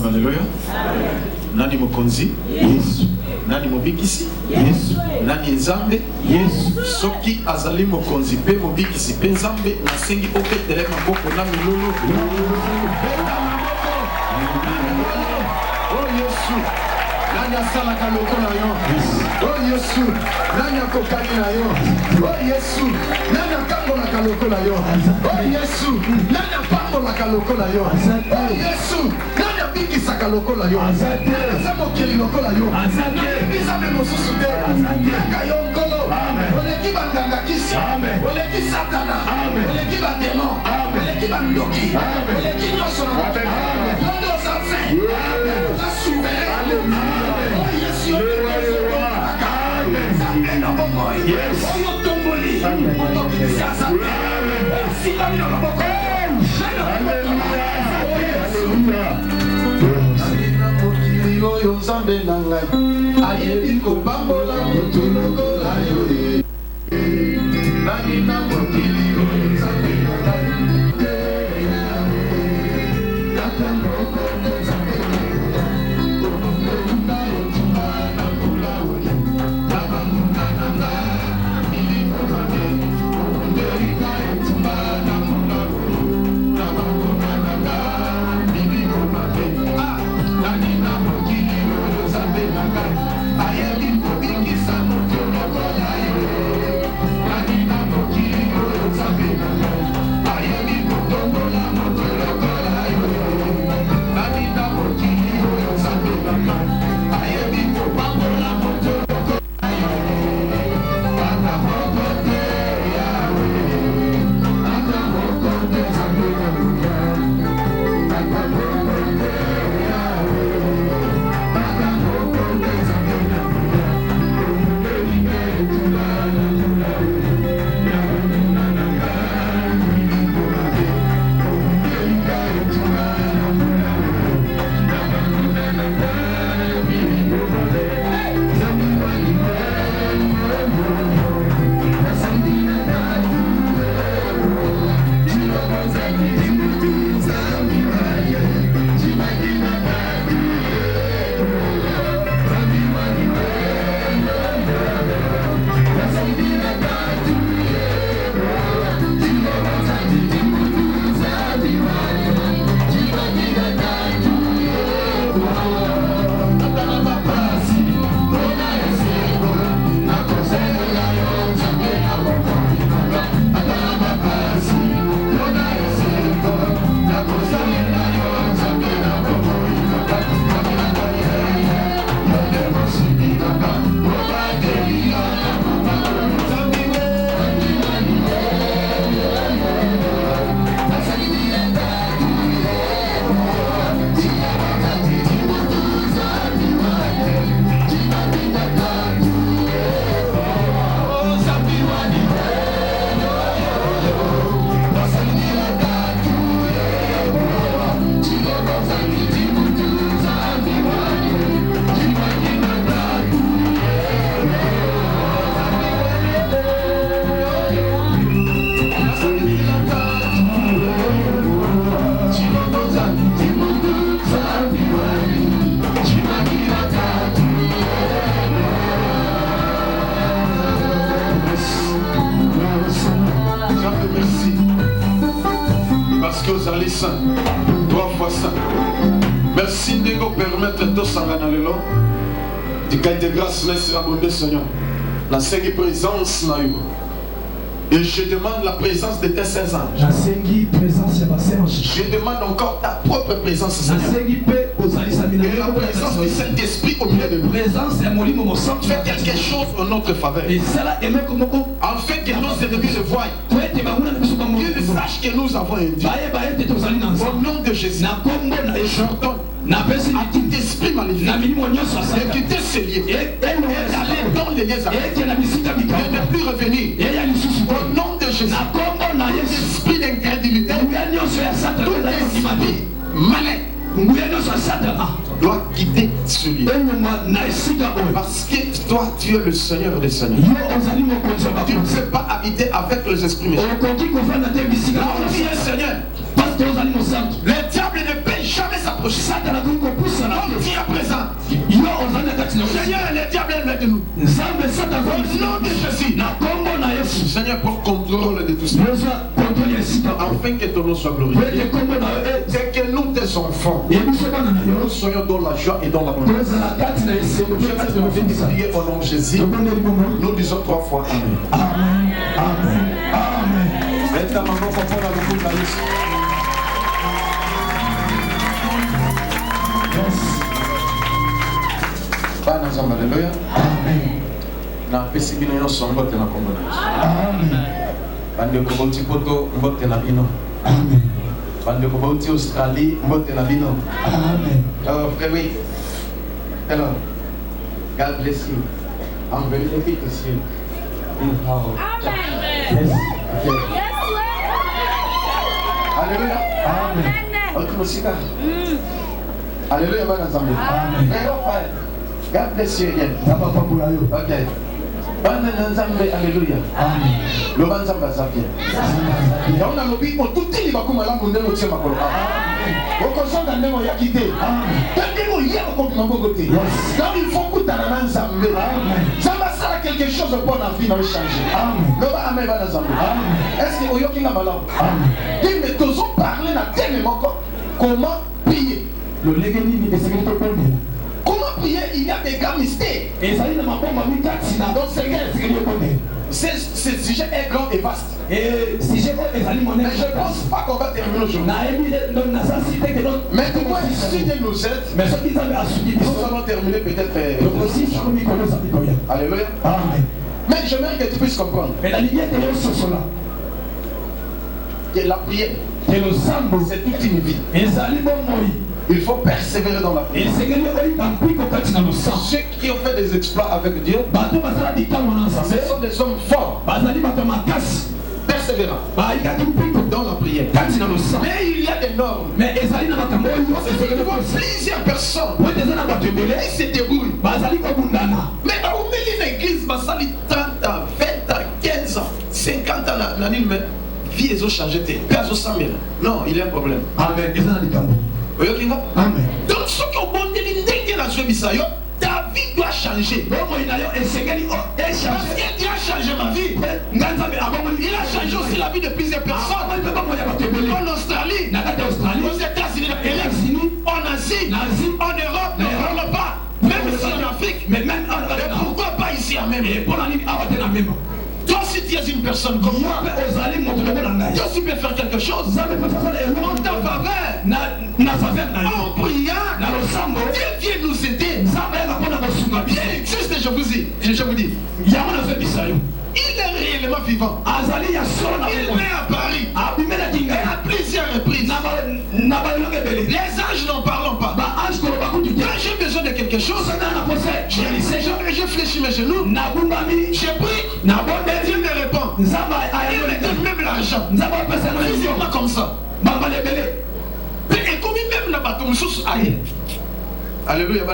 Hallelujah. Nani mokonzi? Yesu. Nani mobikisi? Yesu. Nani nzambe? Yesu. Soki azali mokonzi pe mobikisi pe nzambe na sengi opetere maboko na milolo. Oh Yesu. Nani asala kaloko na yo? Oh Yesu. Nani akokani na yo? Oh Yesu. Nani akambo na kaloko na yo? Oh Yesu. Nani apambo na kaloko na yo? Oh Yesu. Nani apiki sa kaloko na yo? Asamo kili loko na yo. Nani me mosusu de. Naka yo nkolo. Oleki bandanga kisi. Oleki satana. Oleki bandemo. Oleki bandoki. Oleki nyoso na wape. Lodo sa fe. Sa souverain. Yes. saint, 3 fois saint. Merci de nous permettre de s'engager. De qualité de grâce, merci à mon Seigneur. La cinquième présence, et je demande la présence de tes saints anges. Je demande encore ta propre présence, Seigneur. Et la présence du Saint-Esprit au milieu de nous. Fais quelque chose en notre faveur. Afin que nos ennemis le voient. Qu'ils sachent que nous avons un Dieu. Au nom de Jésus. Et j'ordonne à tout esprit maléfique de quitter ces lieux et d'aller dans les lieux de ne plus revenir. Au nom de Jésus. Esprit d'incrédulité, tout esprit malin doit quitter ce lieu. Parce que toi, tu es le Seigneur des Seigneurs. Tu ne peux pas habiter avec les esprits méchants. Là où tu es Seigneur, le diable ne peut jamais s'approcher. Comme tu es présent, Seigneur, le diable est loin de nous. Au nom de Jésus, Seigneur, prends contrôle de tout ça. Afin que ton nom soit glorifié. C'est que nous, tes enfants, nous soyons dans la joie et dans la bonne. Je vais te prier au nom de Jésus. Nous disons 3 fois Amen. Amen. Amen. Amen. Et ta maman comprend la beaucoup de la liste. Alléluia. Amen. Na pesi bino yo songo te na kombo na. Amen. Bande ko boti poto mbote na bino. Amen. Bande ko boti Australie mbote na bino. Amen. Oh frère oui. Hello. God bless you. I'm very happy to see you. Amen. Yes. Okay. Yes, Lord. Alléluia. Amen. Autre musique. Alléluia, bana zambi. Amen. God bless you again. Okay. Alléluia. Le banzam va bien. On a lobby pour tout le monde comme la monde au tient ma colonne. Au consent d'un némo ya quitté. Quand il y a au compte côté. Quand il faut que ta nana zambé. Ça va ça quelque chose pour la vie va changer. Le ba amé va zambé. Est-ce que oyoki na malam? Dis mais tous parler na tellement comment prier. Le légani ni est-ce que tu peux dire? Comment prier? Il y a des grands mystères. Et ça, il ne m'a pas mis dans donc ce sujet est grand et vaste. Et si je ne pense pas qu'on va terminer aujourd'hui. Mais comment si Dieu nous aide, nous allons terminer peut-être. Alléluia. Mais j'aimerais que tu puisses comprendre. Que la prière, c'est toute une vie. Il faut persévérer dans la prière. Ceux qui ont fait des exploits avec Dieu, ce sont des hommes forts, persévérants dans la prière. Mais il y a des normes. Plusieurs personnes qui se débrouillent. Mais à une église, 30 ans, 20 ans, 15 ans, 50 ans, la vie est changée. Non, il y a un problème. Amen. Donc, ce qu'on dit, ta vie doit changer. Parce qu'il a changé ma vie. Il a changé aussi la vie de plusieurs personnes. En Australie, aux États-Unis, en Asie, en Europe, en bas, même ici en Afrique. Mais même et pourquoi pas ici à même? Toi, si tu es une personne comme moi, toi aussi peux faire quelque chose en ta faveur, en priant. Dieu vient nous aider. Bien, juste je vous dis, il est réellement vivant. Il est à Paris et à plusieurs reprises. Les anges n'en parlent pas. Quand j'ai besoin de quelque chose, je fléchis mes genoux, je prie, et Dieu me répond. Il me donne même l'argent. Physiquement comme ça. Et comme même la bâton sous aïe. Alléluia.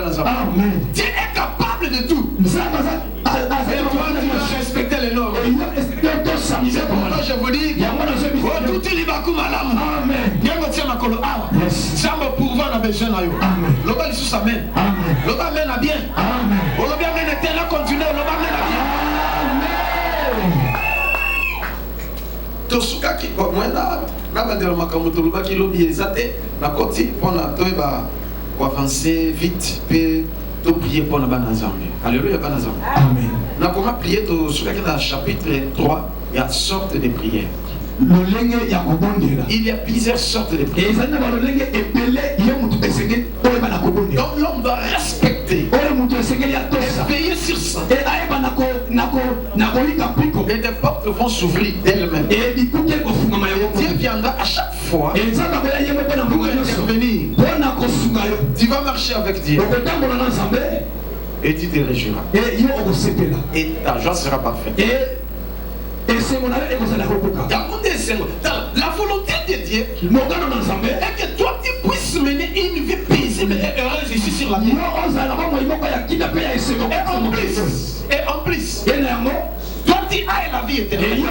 Dieu est capable de tout. Et on va respecter les normes. C'est pourquoi je vous dis, tout est libre comme à l'âme. Dieu me tient ma colonne. Ça me pourvoit dans mes jeunes. Le bas sous sa main. Le bas mène à bien. Le bas mène à bien. Continue. Le bas mène à bien. Tosuka qui moi na bandela makambo toluba ki lobi ezate na koti pona toeba pour avancer vite et to prier pour na bana nzambe. Alléluia bana nzambe. Amen. Na comment prier to suka ki na chapitre 3 il y a sorte de prières. Il y a plusieurs sortes de prières. Donc l'homme doit respecter et veiller sur ça. Et des portes vont s'ouvrir d'elles-mêmes. Dieu viendra à chaque fois pour intervenir. Tu vas marcher avec Dieu et tu te réjouiras. Et ta joie sera parfaite. La volonté de Dieu est que toi tu puisses mener une vie paisible et heureuse ici sur la terre. Et en plus, toi tu ailles la vie éternelle.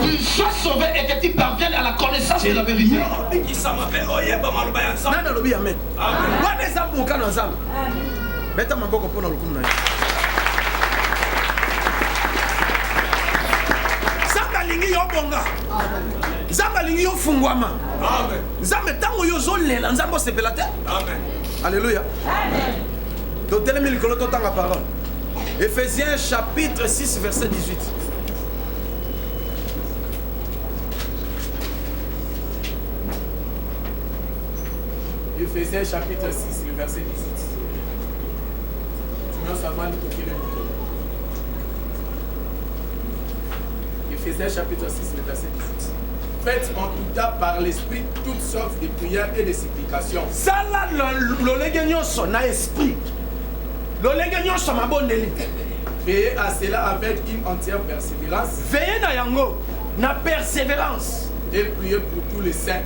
Tu sois sauvé et que tu parviennes à la connaissance de la vérité. Lingi yo bonga. Nzamba lingi yo fungwama. Amen. Nzamba tango yo zolela nzamba sepela te. Amen. Alléluia. Amen. Donc telemil likolo to tanga parole. Éphésiens chapitre 6 verset 18. Éphésiens chapitre 6 le verset 18. Tu veux savoir le toquer le micro. Éphésiens chapitre 6, le verset 18. Faites en tout cas par l'esprit toutes sortes de prières et de supplications. Ça là, le son a esprit. Le son ma bonne élite. Veillez à cela avec une entière persévérance. Veillez na yango, na persévérance. Et priez pour tous les saints.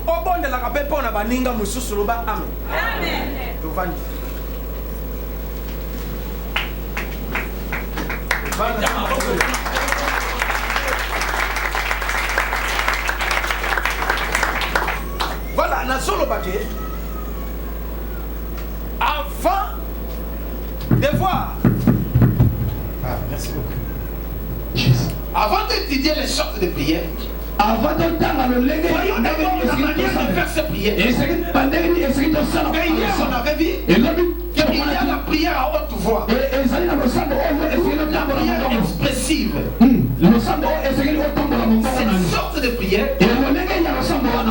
Au bon de la rappel pour na baninga mususu loba amen. Amen. Voilà, Nassau le paquet. Avant de voir. Ah, merci beaucoup. Avant d'étudier les sortes de prières, avant d'entendre le légué, voyons d'abord la manière de faire ces prières. Et hier, on avait vu qu'il y a la prière à haute voix. La prière expressive. Cette sorte de prière,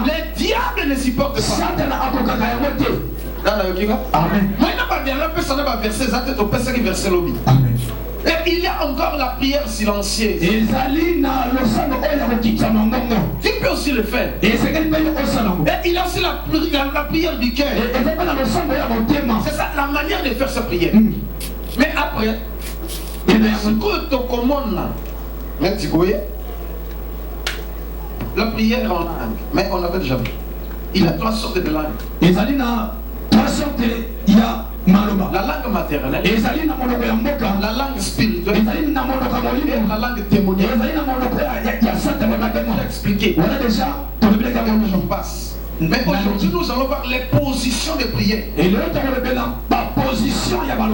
les diables ne supportent pas. Amen. Et il y a encore la prière silencieuse. Tu peux aussi le faire. Et il y a aussi la prière du cœur. C'est ça la manière de faire sa prière. Mais après, ce que tu commandes là, la prière en langue, mais on avait déjà vu. Il y a 3 sortes de langues. La langue maternelle, la langue spirituelle, la langue témoignage. On l'a expliqué. On passe. Mais aujourd'hui, nous allons voir les positions de prière.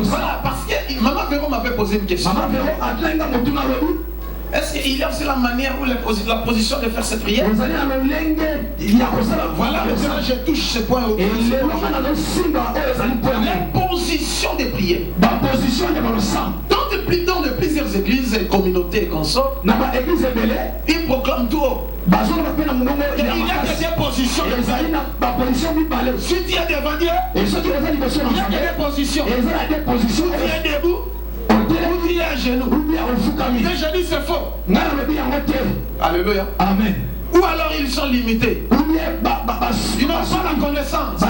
Voilà, parce que Maman Véro m'avait posé une question. Est-ce qu'il y a aussi la manière ou la position de faire cette prière? Voilà, je touche ce point. Les positions de prière. Dans de plusieurs églises et communautés et consorts, ils proclament tout haut. Il y a des positions de prière. Si tu es devant Dieu, il y a des positions. Tu es debout. Ou tu es à genoux. Et je dis c'est faux. Alléluia. Amen. Ou alors ils sont limités. Ils n'ont pas la connaissance.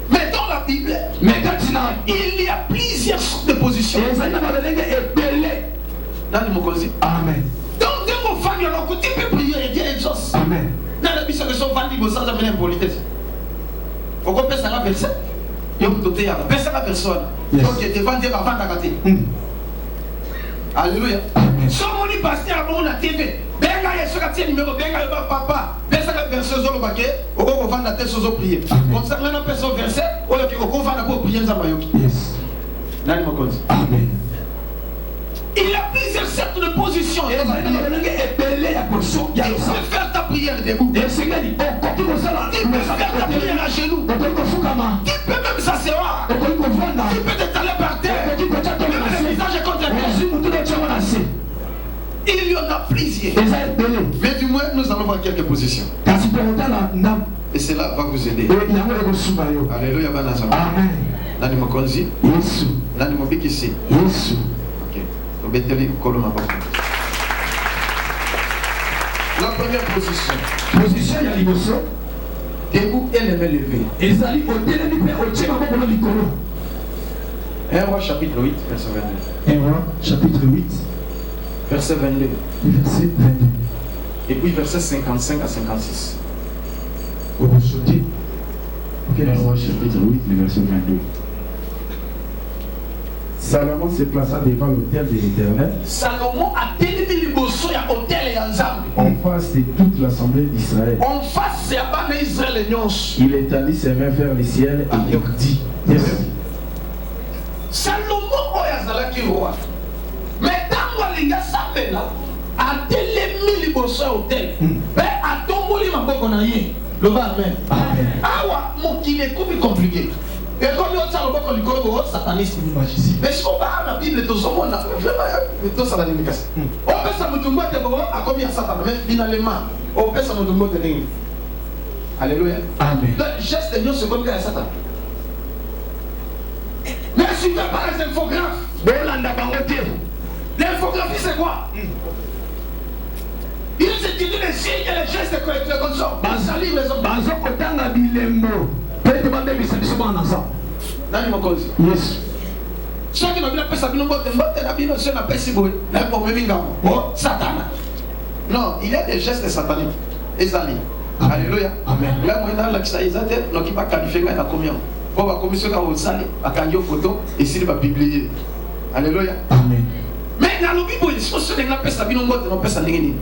Mais dans la Bible, il y a plusieurs sortes de positions. Amen. Donc, dès qu'on fait le tu peux prier et Dieu exauce. Amen. Dans la Bible, ils sont vendus sans amener une politesse. Pourquoi peut-être ça verset? Personne n'a personne. Donc, devant Dieu, avant d'arrêter. Alléluia. Si on dit pasteur, on a TV. Benga, il y a ce numéro, Benga, il va papa. Personne n'a verset sur le baquet, on va vendre la tête sur le prier. Comme ça, on a personne verset, on va vendre la prière dans Mayoki. Yes. Amen. Il y a plusieurs sortes de positions. Tu peux faire ta prière debout. Tu peux faire ta prière à genoux. Tu peux même s'asseoir. Tu peux t'étaler par terre. Même le visage contre terre. Il y en a plusieurs. Mais du moins, nous allons voir quelques positions. Et cela va vous aider. Alléluia. Amen. Nani mokonzi. Yesu. Nani mobikisi. Yesu. La première position. Position ya liboso. Debout et les mains levées. Ezali otelemi pe ochema moko likolo. 1 Roi chapitre 8 verset 22. 1 Roi chapitre 8 verset 22. Verset 22. Et puis verset 55 à 56. Au sauter. 1 Roi chapitre 8 verset 22. Salomon se plaça devant l'autel de l'Éternel. Salomon a tenu liboso ya hôtel ya Nzambe. En face de toute l'assemblée d'Israël. En face ya bana Israël nyonso. Il étendit ses mains vers le ciel et il dit. Salomon oyo azalaki roi. Mais tango alinga sapela atelemi liboso ya hôtel. Pe atomboli maboko na ye. Loba amen. Awa mokili ekomi compliqué. Et comme on s'en va comme le satanisme, mais si on parle la Bible, tout ça, on a tout ça dans l'immédiat. On peut ça me tomber de bon à combien Satan, mais finalement, on peut ça me tomber de ligne. Alléluia. Amen. Le geste de Dieu c'est comme Satan. Mais si tu pas les infographes, l'infographie c'est quoi? Ils étudient les signes et les gestes de consort. Basali maison. Bazo kotanga bilembo. Nani mokozi? Yes. Soki na bina pesa bino mbote na bino se na pesi boy. Na pour meminga. Oh, Satan. Non, il y a des gestes sataniques. Ezali. Alléluia. Amen. Là moi dans la Isaïe, donc il va qualifier la communion. Pour la commission quand vous allez à kanyo photo et s'il va publier. Alléluia. Amen. Mais dans le Bible, si on se lève, on peut s'habiller, on peut s'habiller.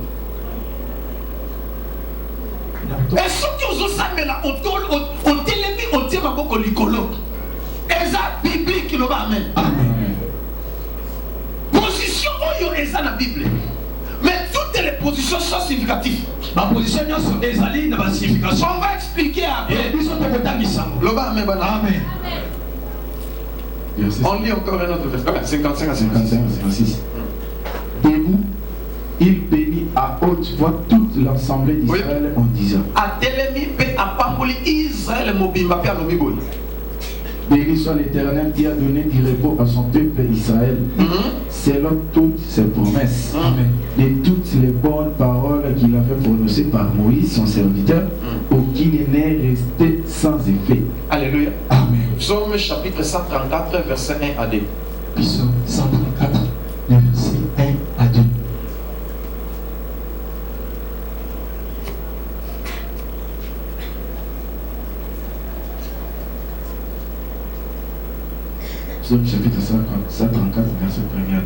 Et ceux qui ont s'habillé là, on télémi, on tient ma boque au licolo. Et ça, biblique, le va amen. Position, on y a ça dans la Bible. Mais toutes les positions sont significatives. Ma position est allée dans la signification. On va expliquer après. Le va amen. Amen. On lit encore un autre verset. 55 à 56. Debout, il bénit à haute voix toute l'assemblée d'Israël en disant: à Télémi, à Pamboli, Israël, Mobimba, Pia Nobiboy. Béni soit l'Éternel qui a donné du repos à son peuple Israël, selon toutes ses promesses, de toutes les bonnes paroles qu'il avait prononcées par Moïse, son serviteur, aucun n'est resté sans effet. Alléluia. Amen. Psaume chapitre 134, verset 1 à 2. Psaume 134, verset 1 à 2. Psaume chapitre 134, verset 1 à 2.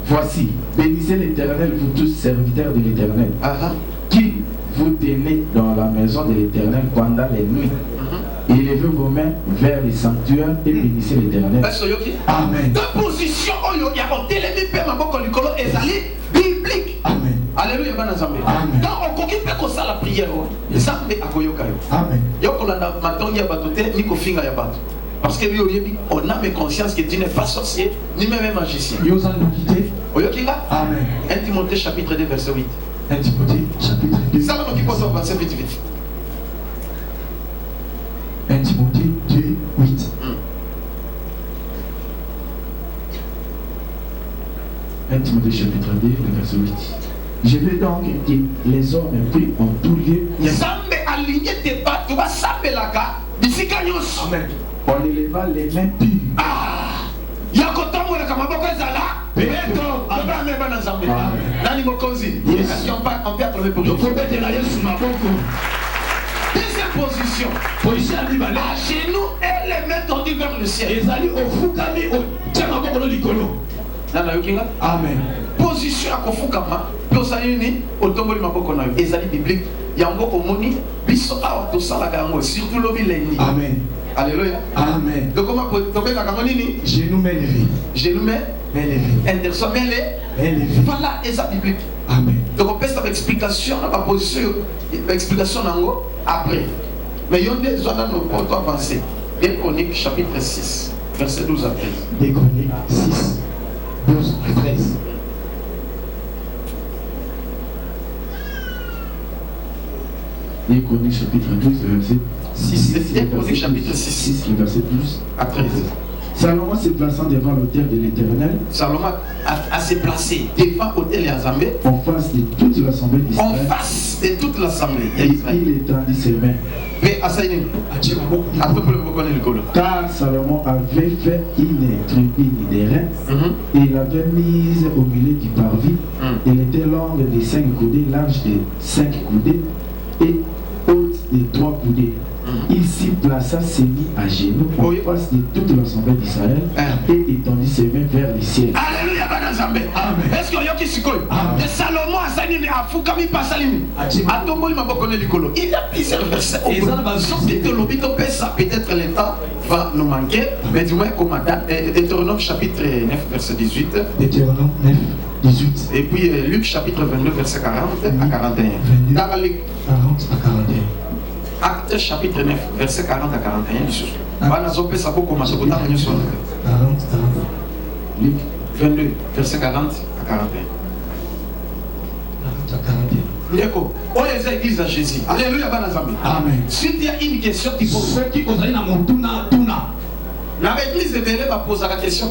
Voici, bénissez l'Éternel, vous tous serviteurs de l'Éternel, qui vous tenez dans la maison de l'Éternel pendant les nuits. Élevez vos mains vers les sanctuaires et bénissez l'Éternel. Amen. Deux positions, il y a un télémi, biblique. Amen. Alléluia. Amen. Donc on continue comme ça la prière. Zambe akoyoka yo. Amen. Yokolanda matongi ya bato te ni kofinga ya bato. Parce que on a mes conscience que tu n'es pas sorcier ni même magicien. Oyokinga? Amen. 1 Timothée chapitre 2 verset 8. 1 Timothée chapitre 2. Ça va nous qui verset vite vite. 1 Timothée 2, 8. 1 Timothée chapitre 2, le verset 8. Je veux donc que les hommes prient en tout lieu. Zambe aligné tes pas, tu vas saper la gare. Amen. On éleva les mains pures. Ah! Yakotambo la kamaboko ezala. Beto, abame bana Zambe. Nani mokonzi? Est-ce qu'on peut acclamer pour Dieu? Deuxième position. Position à l'Ibalé. À genoux et les mains tendues vers le ciel. Les alliés au Fukami, au Tchamaboko Likolo. Nana yokinga? Amen. Position à Kofukama. Puis au tomboli maboko na yo. Ezali biblique. Yango omoni biso awa tosala kango surtout lobi lendi. Amen. Alléluia. Amen. Donc comment tomber la kango nini? Genoux mains levées. Genoux mains levées. Interson mains levées. Voilà, et ça biblique. Amen. Donc on peut faire explication dans ma position, explication nango après. Mais il y a des zones dans nos portes avancées. Des Chroniques chapitre 6, verset 12 à 13. Des Chroniques 6, 12 à 13. Des Chroniques chapitre 12, verset 6. Des Chroniques chapitre 6, le verset 12 à 13. Salomon se plaçant devant l'autel de l'Éternel, Salomon a se placé devant l'autel d'Azambé, en face de toute l'assemblée d'Israël. En face de toute l'assemblée d'Israël. Il étendit ses mains. Car Salomon avait fait une tribune des reins et l'avait mise au milieu du parvis. Elle était longue de 5 coudées, large de 5 coudées et haute de 3 coudées. Il s'y plaça, s'est mis à genoux en face de toute l'assemblée d'Israël et étendit ses mains vers le ciel. Alléluia, Banazambe. Est-ce qu'il y a qui s'y colle? Et Salomon a salini, a foukami pas salini. A tomboli ma bokone likolo. Il y a plusieurs versets. Peut-être le temps va nous manquer, mais du moins, comme Deutéronome chapitre 9, verset 18. Deutéronome 9, 18. Et puis Luc chapitre 22, verset 40 à 41. Dans Luc 40 à 41. Acte chapitre 9, verset 40 à 41. Luc 22, verset 40 à 41. Église à Jésus. Alléluia, Amen. Si tu as une question, tu poses. Ceux qui osent aller dans mon tuna. Dans l'église de Bélé va poser la question.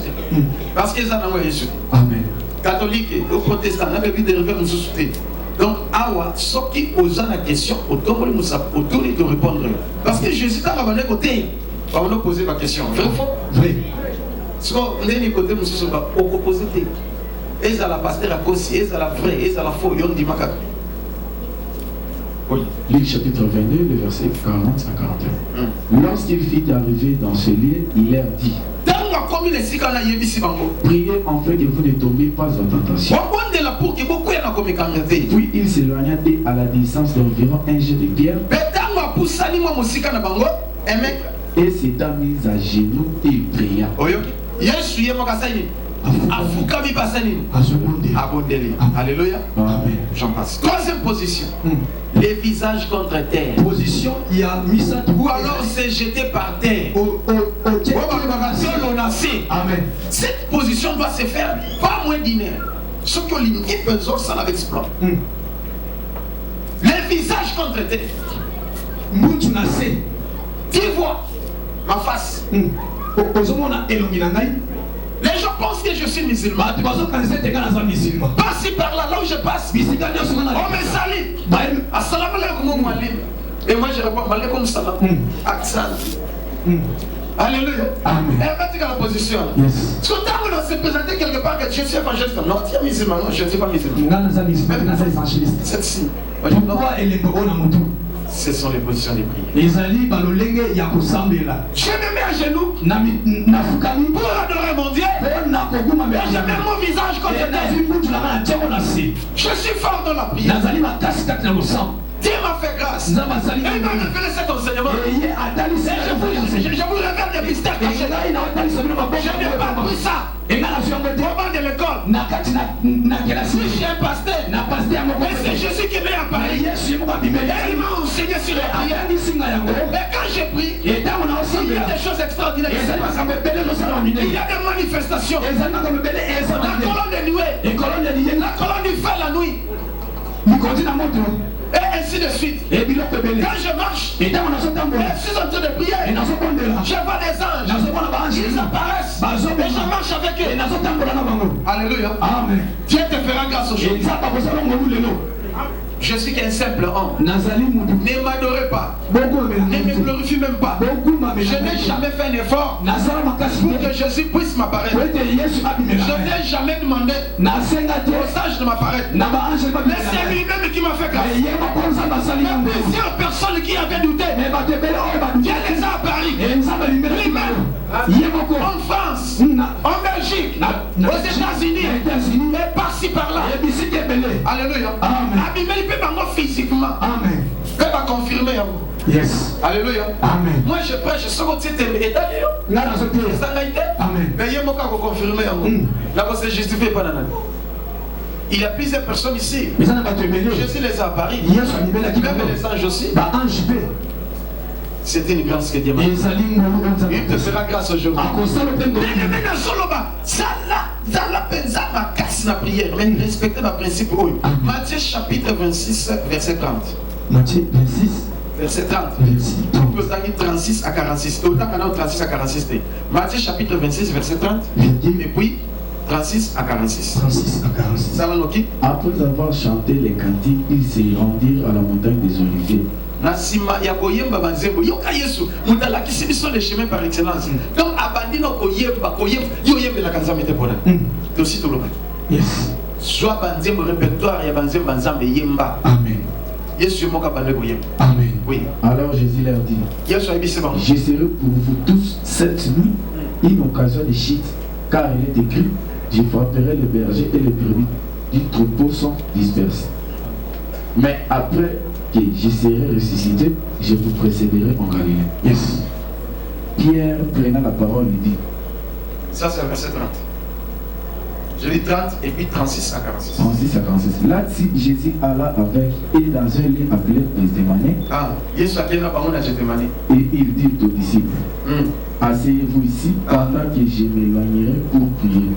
Parce qu'ils ont envoyé Jésus. Amen. Catholique, au protestant, on avait vu des réveils nous soutenir. Donc, awa, ceux qui osent la question, autour de répondre. Parce que Jésus a ramené côté. On va poser la question. Vrai ou faux? Vrai. Si on est côté, on va opposer. Et ça la pasteur à cause, et ça la vraie, et ça la faux, et on dit macaque. Oui. Luc chapitre 22, le verset 40 à 41. Lorsqu'il fit arriver dans ce lieu, il leur dit: dans Priez en fait que vous ne tombez pas en tentation. Puis il s'éloigna à la distance d'environ un jet de pierre. Et s'étant mis à genoux, il pria. Alléluia. Amen. J'en passe. Troisième position. Les visages contre terre. Position, il y a Misa. Ou alors c'est jeté par terre. Amen. Cette position doit se faire pas moins d'une heure. Ce que l'ingé peut ça avec exploit. Les visages contre terre. Tu vois ma face. Les gens pensent que je suis musulman. Passe par là, là où je passe. On me salue. Assalamu alaikum muallim. Et moi je réponds alaikum salam. Accent. Alléluia. Amen. Et va dire la position. Yes. Parce que quand on se présenter quelque part que je suis évangéliste. Non, tu es musulman. Non, je ne suis pas musulman. Celle-ci. Ce sont les positions des prières. Je me mets à genoux pour adorer mon Dieu. Et je mets mon visage contre terre. Je suis fort dans la prière. Dieu m'a fait grâce. Et il m'a révélé cet enseignement. Et je vous révèle des mystères cachés. Je n'ai pas pris ça au banc de l'école. Si je suis un pasteur, et c'est Jésus qui m'est apparu. Et il m'a enseigné sur la prière. Et quand je prie, il y a des choses extraordinaires qui se passent. Il y a des manifestations. La colonne de nuée. La colonne du feu la nuit. Et ainsi de suite. Quand je marche, et je suis en train de prier, je vois des anges. Ils apparaissent. Et je marche avec eux. Alléluia. Amen. Dieu te fera grâce aujourd'hui. Je suis qu'un simple homme. Ne m'adorez pas. Ne me glorifie même pas. Je n'ai jamais fait un effort pour que Jésus puisse m'apparaître. Je n'ai jamais demandé aux sages de m'apparaître. Mais c'est lui-même qui m'a fait grâce. Mais plusieurs personnes qui avaient douté, Dieu les a apparus. Lui-même. En France, en Belgique, aux États-Unis, et par-ci par-là. Alléluia. Il peut m'en physiquement. Amen. Il peut m'en confirmer. Yes. Alléluia. Amen. Moi je prêche, je suis au titre de Amen. Mais il y a mon cas pour confirmer. Là, c'est justifié par la. Il y a plusieurs personnes ici. Jésus les a apparus. Même les anges aussi. C'est une grâce que Dieu m'a fait. Il te fera grâce aujourd'hui. Mais respectez ma principe. Matthieu chapitre 26, verset 30. Matthieu 26, verset 30. 36 à 46. 36 à 46. Matthieu chapitre 26, verset 30. Et puis 36 à 46. 36 à 46. Après avoir chanté les cantiques, ils se rendirent à la montagne des Oliviers. Nasima ya koyemba banzembo yoka Yesu mutala kisibiso le chemin par excellence. Donc abandino koyemba yo yembe la kanzambe te pona. Dosi to loba. Yes. Soit banzembo répertoire ya banzembo banzambe yemba. Amen. Yesu moka bande koyemba. Amen. Oui. Alors Jésus leur dit. Yesu abise bon. Je serai pour vous tous cette nuit une occasion de chute, car il est écrit, je frapperai le berger et les brebis du troupeau sont dispersés. Mais après que je serai ressuscité, je vous précéderai en Galilée. Yes. Pierre prenant la parole lui dit. Ça c'est le verset 30. Je lis 30 et puis 36 à 46. 36 à 46. Là, Jésus alla avec et dans un lieu appelé Gethsémani. Et il dit aux disciples, asseyez-vous ici pendant que je m'éloignerai pour prier.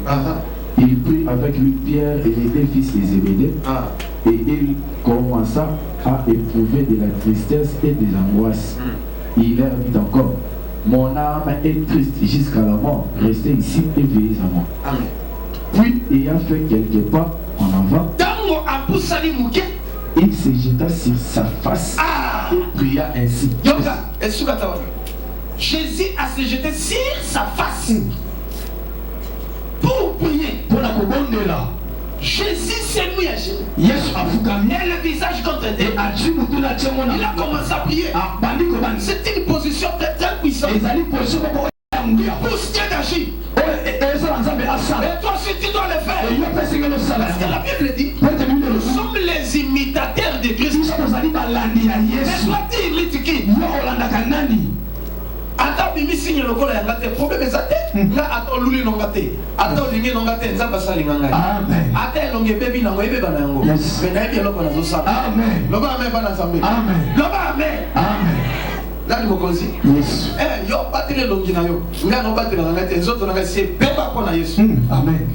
Il prit avec lui Pierre et les deux fils de Zébédée. Et il commença à éprouver de la tristesse et des angoisses. Il leur dit encore, mon âme est triste jusqu'à la mort. Restez ici et veillez à moi. Amen. Puis, ayant fait quelques pas en avant, il se jeta sur sa face et pria ainsi. Jésus a se jeté sur sa face pour prier. Jésus s'est mis à genoux. Et le visage contre terre. Il a commencé à prier. C'est une position très très puissante. pousse Dieu d'agir. Et toi aussi tu dois le faire. Parce que la Bible dit, nous sommes les imitateurs de Christ. Mais toi tu imites qui? Ata bimi signe lokola ya ngate problème ezate nga ata luli nongate ata lingi nongate nzamba salinga ngai amen ata longe bebi nango ebe bana yango mais na ebi lokona zo sa amen loba amen bana zambe amen loba amen amen nani mokonzi yes yo batile longi na yo nga no batile na ngate nzoto na ngai se beba ko na Yesu amen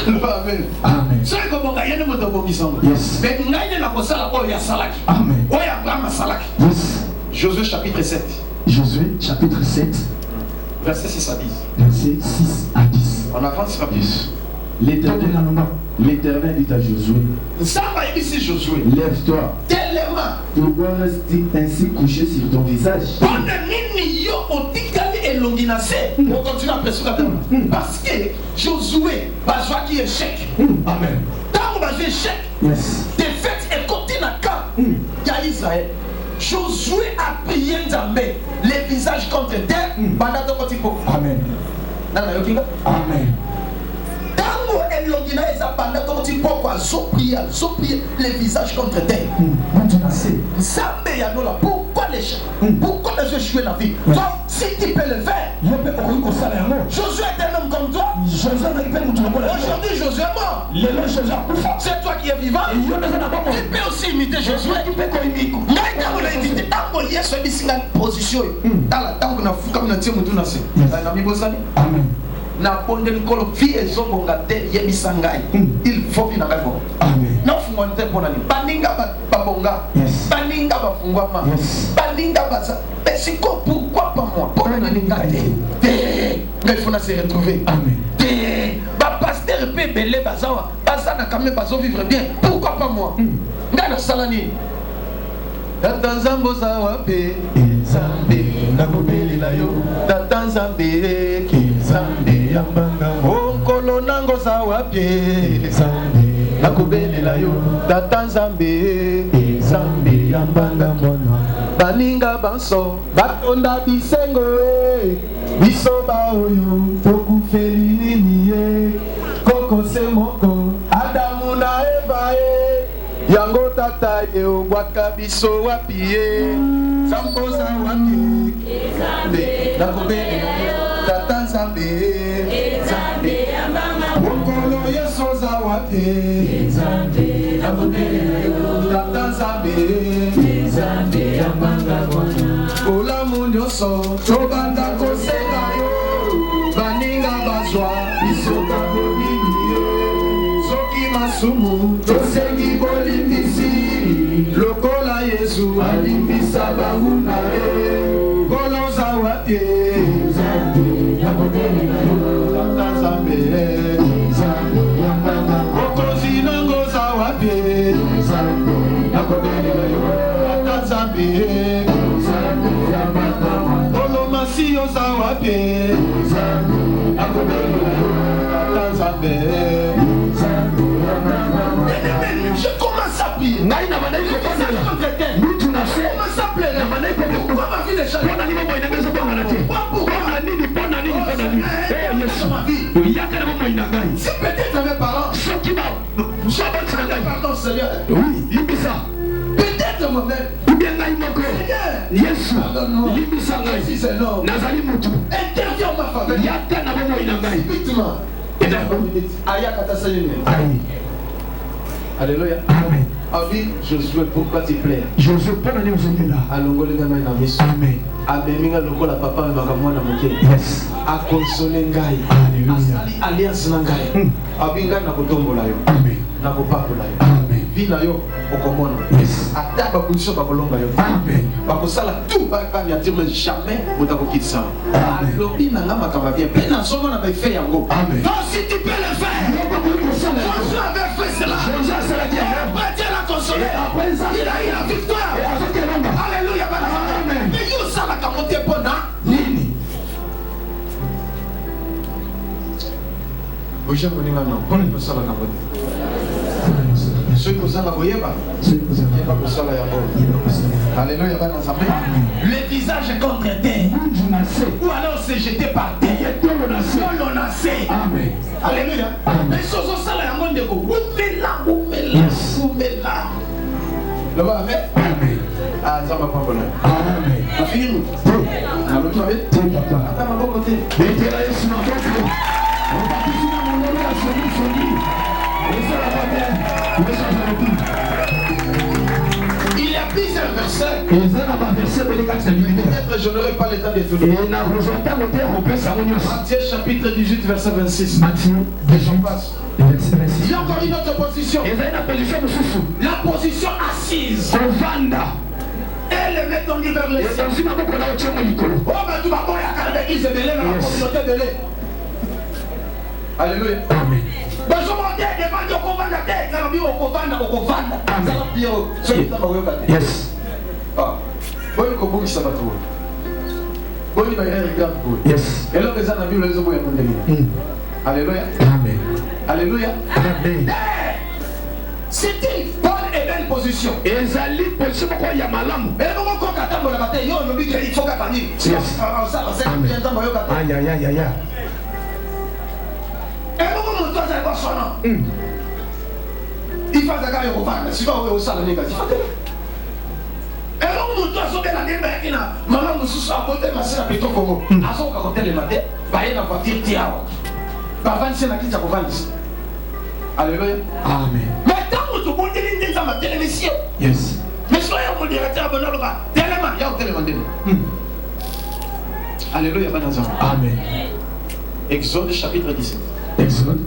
loba amen amen so ko bonga yene moto bongi sango yes mais ngai ne na kosala ko ya salaki amen o ya ngama salaki yes Josué chapitre 7. Josué chapitre 7. Verset 6 à 10. Verset 6 à 10. On avance rapide. L'Éternel dit à Josué, lève-toi. Pourquoi restes-tu ainsi couché sur ton visage? Parce que Josué va jouer échec. Amen. Tant qu'on va jouer échec, défaite et côté na camp, il y a Israël. Josué a prié Nzambé, les visages contre terre, pendant ton petit peu. Amen. Amen. Tango et l'ordinaire, ils ont pendant ton petit peu, ils ont prié les visages contre terre. Nzambé y a là. Pourquoi l'échec? Pourquoi les échouer la vie? Toi, si tu peux le faire, Josué est un homme comme toi. Aujourd'hui, Josué est mort. C'est toi qui es vivant. Tu peux aussi imiter Josué. Position dans la temps qu'on a fou comme notre Dieu na se na mi bosani amen na ponde nkolo vie ezobonga te yebisangai il faut bien na bon amen na fungonte ponani baninga babonga baninga bafungwama baninga basa pesiko pourquoi pas moi pour na ninga te il faut na se retrouver amen ba pasteur pe belé bazawa bazana quand même bazo vivre bien pourquoi pas moi ngana salani Tata Nzambo Zawape, Nzambe, nakubeli na yo. Tata Nzambe, Nzambe yambanga. Onkolo nango Zawape, Nzambe, nakubeli na yo. Tata Nzambe, Nzambe yambanga mwana. Baninga banso, batonda bisengo biso ba oyo, tokufeli nini koko se moko, Adamu na Eva yango tata ye obwaka biso wapi ye Zamboza wapi Nzambe nakobeli tata Nzambe Nzambe mokolo Yesu za wapi Nzambe nakobeli tata Nzambe Nzambe yambanga mwana olamu nyonso tobanda kosenga yo baninga bazwa biso kabobini soki masumu tosengi bolimbisi lokola Yesu alimbisa banguna koloza wapi Nzambe nakobeli na yo tata Nzambe Nzambe yambanga okozi nango za wapi Nzambe nakobeli na yo tata Nzambe Nzambe yambanga olomasi yo za wapi Nzambe nakobeli na yo tata Nzambe. Je commence à prier. Je commence à pleurer. Pourquoi ma vie ne change pas? Si peut-être mes parents, pardon Seigneur, peut-être moi-même, Seigneur, pardonne-moi, si c'est non, interviens en ma faveur, vite-moi. Alléluia. Amen. Amen. Josué, pourquoi tu plais? Josué, pas l'année où j'étais là. Amen. Amen. Lokola papa me makamwana moke. Yes. A consoler ngai. Alléluia. Alliance na ngai. Abinga na kotombola yo. Amen. Na kopakola yo. Amen. Vina yo okomona. Yes. Ata ba kunso ba kolonga yo. Amen. Ba kosala tout ba ya dire jamais mutakokitsa. Alobi na ngama kama bien. Pena somo na ba fait yango. Amen. Donc si tu peux le faire. Josué avait fait cela. Après Dieu l'a consolé. Il a eu la victoire. Alléluia. Amen. Mais yo ça la kamote pona. Nini. Oja koninga non. Pona ça la kamote. Ceux qui vous en aboyeba. Alléluia. Le visage contre terre. Ou alors se jeter par terre. Amen. Alléluia. Mais ce sont ça là, on dit que vous amen. Ah, ça va pas bon. Amen. A fini nous. Allô, tu vas bien? Attends, ma bonne côté. Il y a plusieurs versets. Peut-être je n'aurai pas le temps de tout lire. Matthieu chapitre 18, verset 26. Il y a encore une autre position. La position assise. Et le met tombé vers les cieux. Oh, mais tu vas voir la caractéristique de l'élève, la communauté de l'élève. Alléluia. Amen. Yes. Ah. Yes. Alléluia. Amen. Alléluia. Amen. C'est une bonne et belle position. Et Zali position quoi il y a malam. Et nous on compte attendre la bataille. Yo on dit qu'il faut qu'à venir. Aïe aïe aïe aïe. Et nous on doit aller voir son nom. Il faut que au vent. Si pas au salon négatif. Et nous on doit sauver la nébé qui n'a maman nous sous à côté ma sœur plutôt comme à son côté le matin. Bah il n'a pas tiré tiao. Bah van c'est la qui ça pour vendre. Alléluia. Amen. Mais tant que tu montes l'indé dans ma télévision. Yes. Mais soyez mon directeur bon là. Tellement, il y a tellement de. Alléluia, bon Amen. Exode chapitre 17. Exode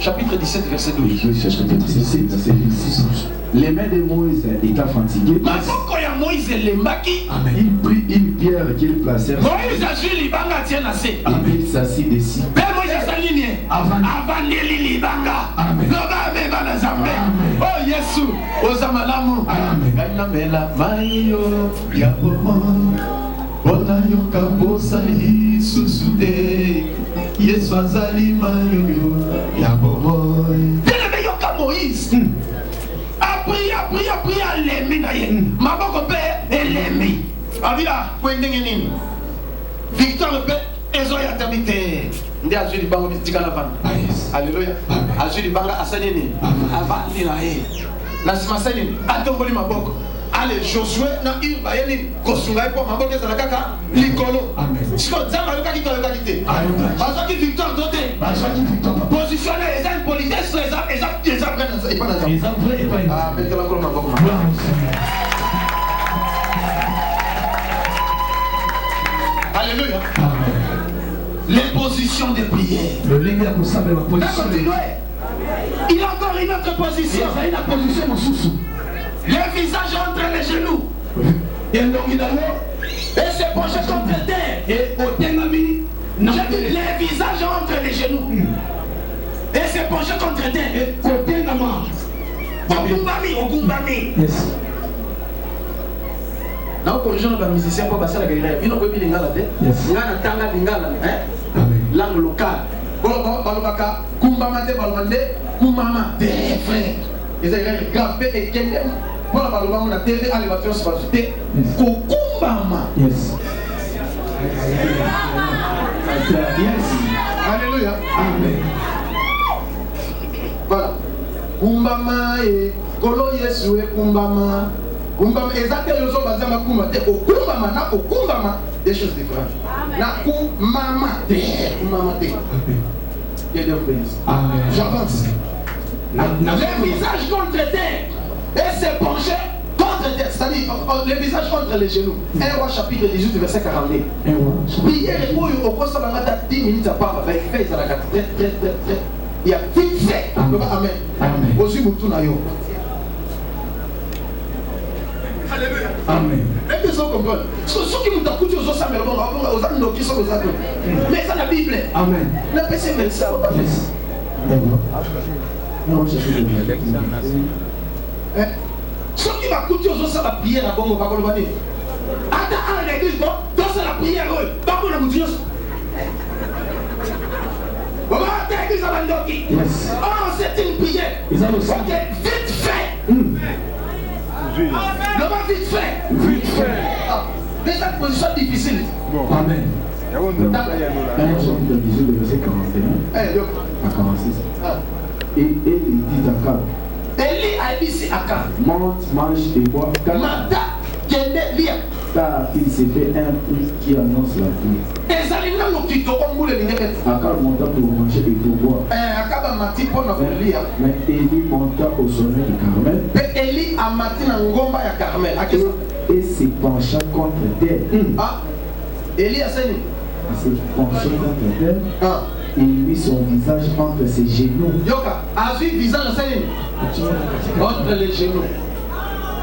chapitre 17 verset 12. Chapitre 17 verset 12. Les mains de Moïse étant fatiguées. Il prit une pierre qu'ils placèrent. Il s'assit dessus. Amen. Oh Yesu, Ozamalamu. Amen. Yesu azali mayo ya boy. Tele yoka Moïse. Après l'ennemi na ye. Maboko pe l'ennemi. Avila kwendenge nini? Victor pe ezo ya tabite. Ndi azuli bango bitika na bana. Alléluia. Azuli banga asanyeni. Avali na ye. Na simasani atongoli maboko. Allez, Josué na irba yeni kosunga ipo maboko za kaka likolo. Amen. Siko zamba yoka kito yoka kite. Parce que Victor doté. Positionné les hommes politesse les hommes prennent pas dans. Ah, mettez la colonne maboko. Alléluia. Les positions de prière. Le ligne pour ça la position. Il a encore une autre position. Il a une position en sous. Le visage entre les genoux. Et se pencher contre terre. Et au tengami. Les visages entre les genoux. Et se pencher contre terre. Et au tengama. Ogumbami. Yes. Na ko jeune ba musicien ko basala gaira. Bino ko bi lingala te. Ngana tanga lingala, hein? Langue locale. Balobaka kumbama te balomande kumama te frère. Ils avaient gravé et qu'elle pour la balobama na télé à l'évasion se passer kumbama. Yes. Alléluia. Amen. Voilà. Kumbama et kolo Yesu et kumbama. Kumbama exactement les autres bazama kumba te kumbama na kumbama des choses différentes. Na kumama te kumama te. Amen. J'avance. Le visage contre terre et se pencher contre terre, c'est-à-dire le visage contre les genoux. 1 Roi chapitre 18 verset 42. Prière et pour au cours de 10 minutes à part avec fait à la très. Il y a vite fait. Amen. Amen. Aussi beaucoup na yo. Alléluia. Amen. Et ils ont compris. Ceux qui nous écoutent aux autres, aux amis qui sont aux autres. Mais ça la Bible. Amen. La paix c'est ça. Ceux qui m'écoutent aux autres, ça la prière à Congo, pas comme le bâti. Attends, à l'église, donc c'est la prière. Pas comme la boutique. On va à l'église à Bandoki. Yes. Oh, c'est une prière. Ils ont aussi. Ok, vite fait. Le va vite fait. Vite fait. Ah, mais cette position difficile. Bon. Amen. Il y a un homme qui 1 chapitre 18, le verset 41 Eh, yo. à 46. Ah. Et il dit à Akab, Eli a dit ici à Akab. monte, mange et bois, Mata, kende lia. car il s'est fait un prix qui annonce la pluie. Ezalina lokito omule lingeke. Akab monta pour manger et pour boire. Akab amati pona kolia. Mais Élie monta au sommet du Carmel. Pe Eli amati na ngomba ya Carmel. Akisa. Et se pencha contre terre. Ah. Eli aseni. Il s'est penché contre terre. Ah. Il mit son visage entre ses genoux. Yoka, azui visage aseni. Entre les genoux.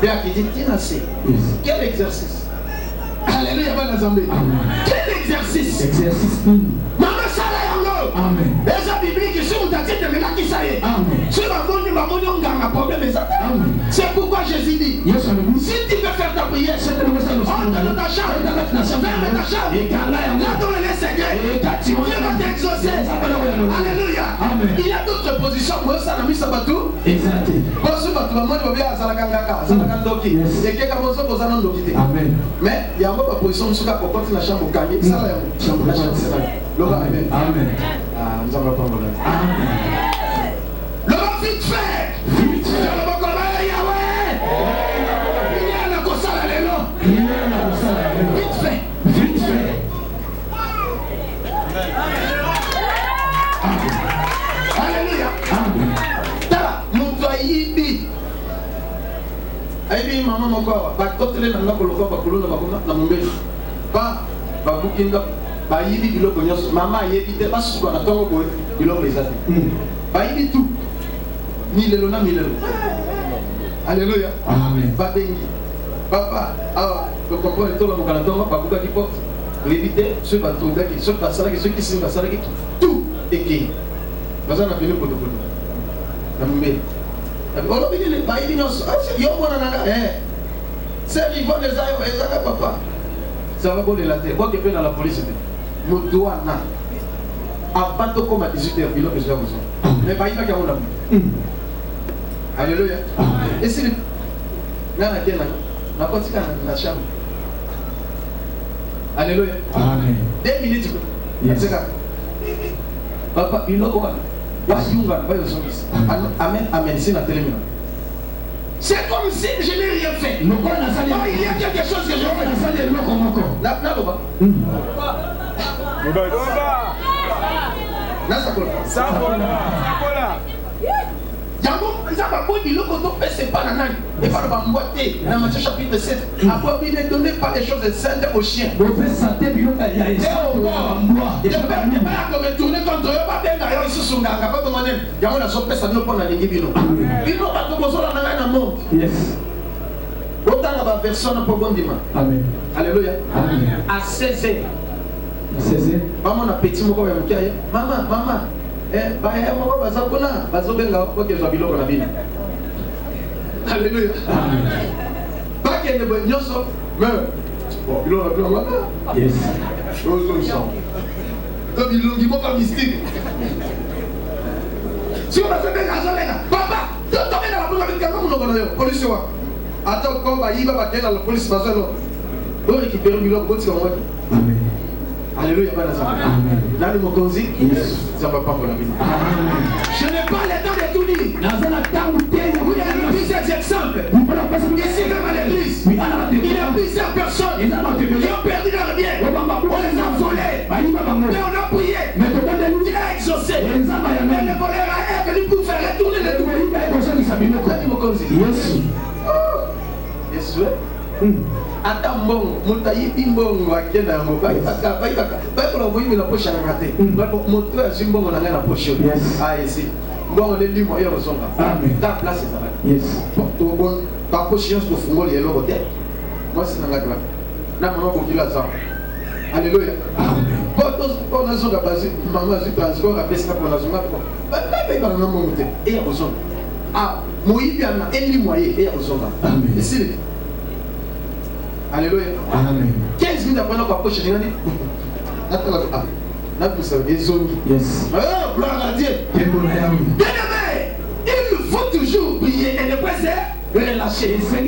Bien qui dit c'est quel exercice. Alléluia, ben l'Assemblée. Quel exercice. Exercice 1. Maman Sala Yango. Amen. Les hommes bibliques sont dans cette démêlée qui ça y est. Amen. Sur la monnaie, ma monnaie, on gagne un problème. C'est pourquoi Jésus dit Yes, hallelujah. si tu veux faire ta prière, entre dans ta chambre, ferme ta chambre. Là où elle est Seigneur, Dieu va t'exaucer. Alléluia. Amen. Il y a d'autres positions. Moi, ça n'a mis ça bateau. Exact. Bon, ce bateau, moi, je vais bien à Salakangaka, Salakandoki. Et quelqu'un comme ça, vous allez nous Amen. mais il y a une position de souka pour continuer la chambre au camion. Ça, la chambre. Amen. Amen. Ah, nous allons pas parler. Amen. Le vite fait. Vite fait. Le bon combat, Yahweh. Il y a la cosa là, les noms. Il y a la cosa là. Vite fait. Vite fait. Alléluia. Amen. Tala, Moutouaïbi. Aïbi, maman, mon corps. Bah, quand elle est dans la colonne, na mumbeli. Ba, ba bukinda. Ba yibi biloko nyonso. Mama yebi te ba suka na tongo boy. Biloko ezati. Ba yibi tout. Milelo na milelo. Alléluia. Amen. Ba bengi. Papa, ah, le comprendre tout le monde quand on va pas bouger qui porte. L'éviter, ceux qui battent, ceux qui passent, ceux qui sont passés, tout est qui. Parce qu'on a fini pour le coup. La mumbeli. On a fini les pays nyonso. Ah, c'est yo mona nanga. C'est vivant les aïeux, ezaka papa. Ça va voler la terre. Bon, tu peux dans la police. Nous doit na. Avant de comme à 18h, il a besoin de ça. Mais pas il va y avoir la. Alléluia. Et si là, on a continué la chambre. Alléluia. Amen. 2 minutes. Yes. Papa, il a quoi? Amen, amen. C'est la télé. C'est comme si je n'ai rien fait. Le bon a sali. Oh, il y a quelque chose que je fais. A sali le comme encore. Là, là-bas. Là, ça colle. Ça voilà. Yango, nzamba boy biloko to pese pas nanani. Et par le mboité, dans Matthieu chapitre 7, après il ne donnait pas des choses saintes aux chiens. Le fait santé biloko ya Et au mort. Et je peux pas retourner contre eux, pas bien d'ailleurs ici sur Nganga, pas demander. Yango na so pesa no pona lingi bino. Bino ba to bozola na monde. Yes. Autant la version pour bon dimanche. Amen. Alléluia. Amen. À 16h. 16h. Maman a petit moko ya mkiaye. Maman, maman. Bah, moko bazakuna, bazobenga ko ke za biloko na bino. Alléluia. Pas qu'il y ait des nyonso, mais bon, biloko na bino maman. Yes. Ozo sang. Donc il moko pas mystique. Si on a fait des azolenga, papa, tu tombes dans la boule avec quelqu'un mon yo, police wa. Attends quand ba yiba ba kena la police bazalo. On récupère biloko ko tika moi. Amen. Alléluia, pas dans Amen. Dans le Mokonzi, ça va pas pour la vie. Je n'ai pas le temps de tout dire. Vous avez plusieurs exemples. Ici même à l'église, il y a plusieurs personnes qui ont perdu leur bien. On les a volés. Mais on a prié. Dieu a exaucé. Et le voleur est venu pour faire retourner les doués. Dans le Mokonzi. Yes. Ata mbongo mutayibi mbongo akenda yango bayibaka bayikola boyibi na posha na ngate moto ya zimbongo na ngai na posha ah ici mbongo le limo ya rozonga ta place ça Yes. to bon ta posha yo fungoli ya lobo te moi c'est na ngate na mama ko kila za alléluia amen po na zonga basi mama zi transport a pesa ko na zonga ko ba na mbongo te e ya rozonga ah moyibi na elimo ye e ya rozonga Amen. ici. Alléluia. Amen. 15 minutes après, on va approcher. Yes. Oh, gloire à Dieu. Bien-aimé, il faut toujours prier et ne pas se relâcher. Mais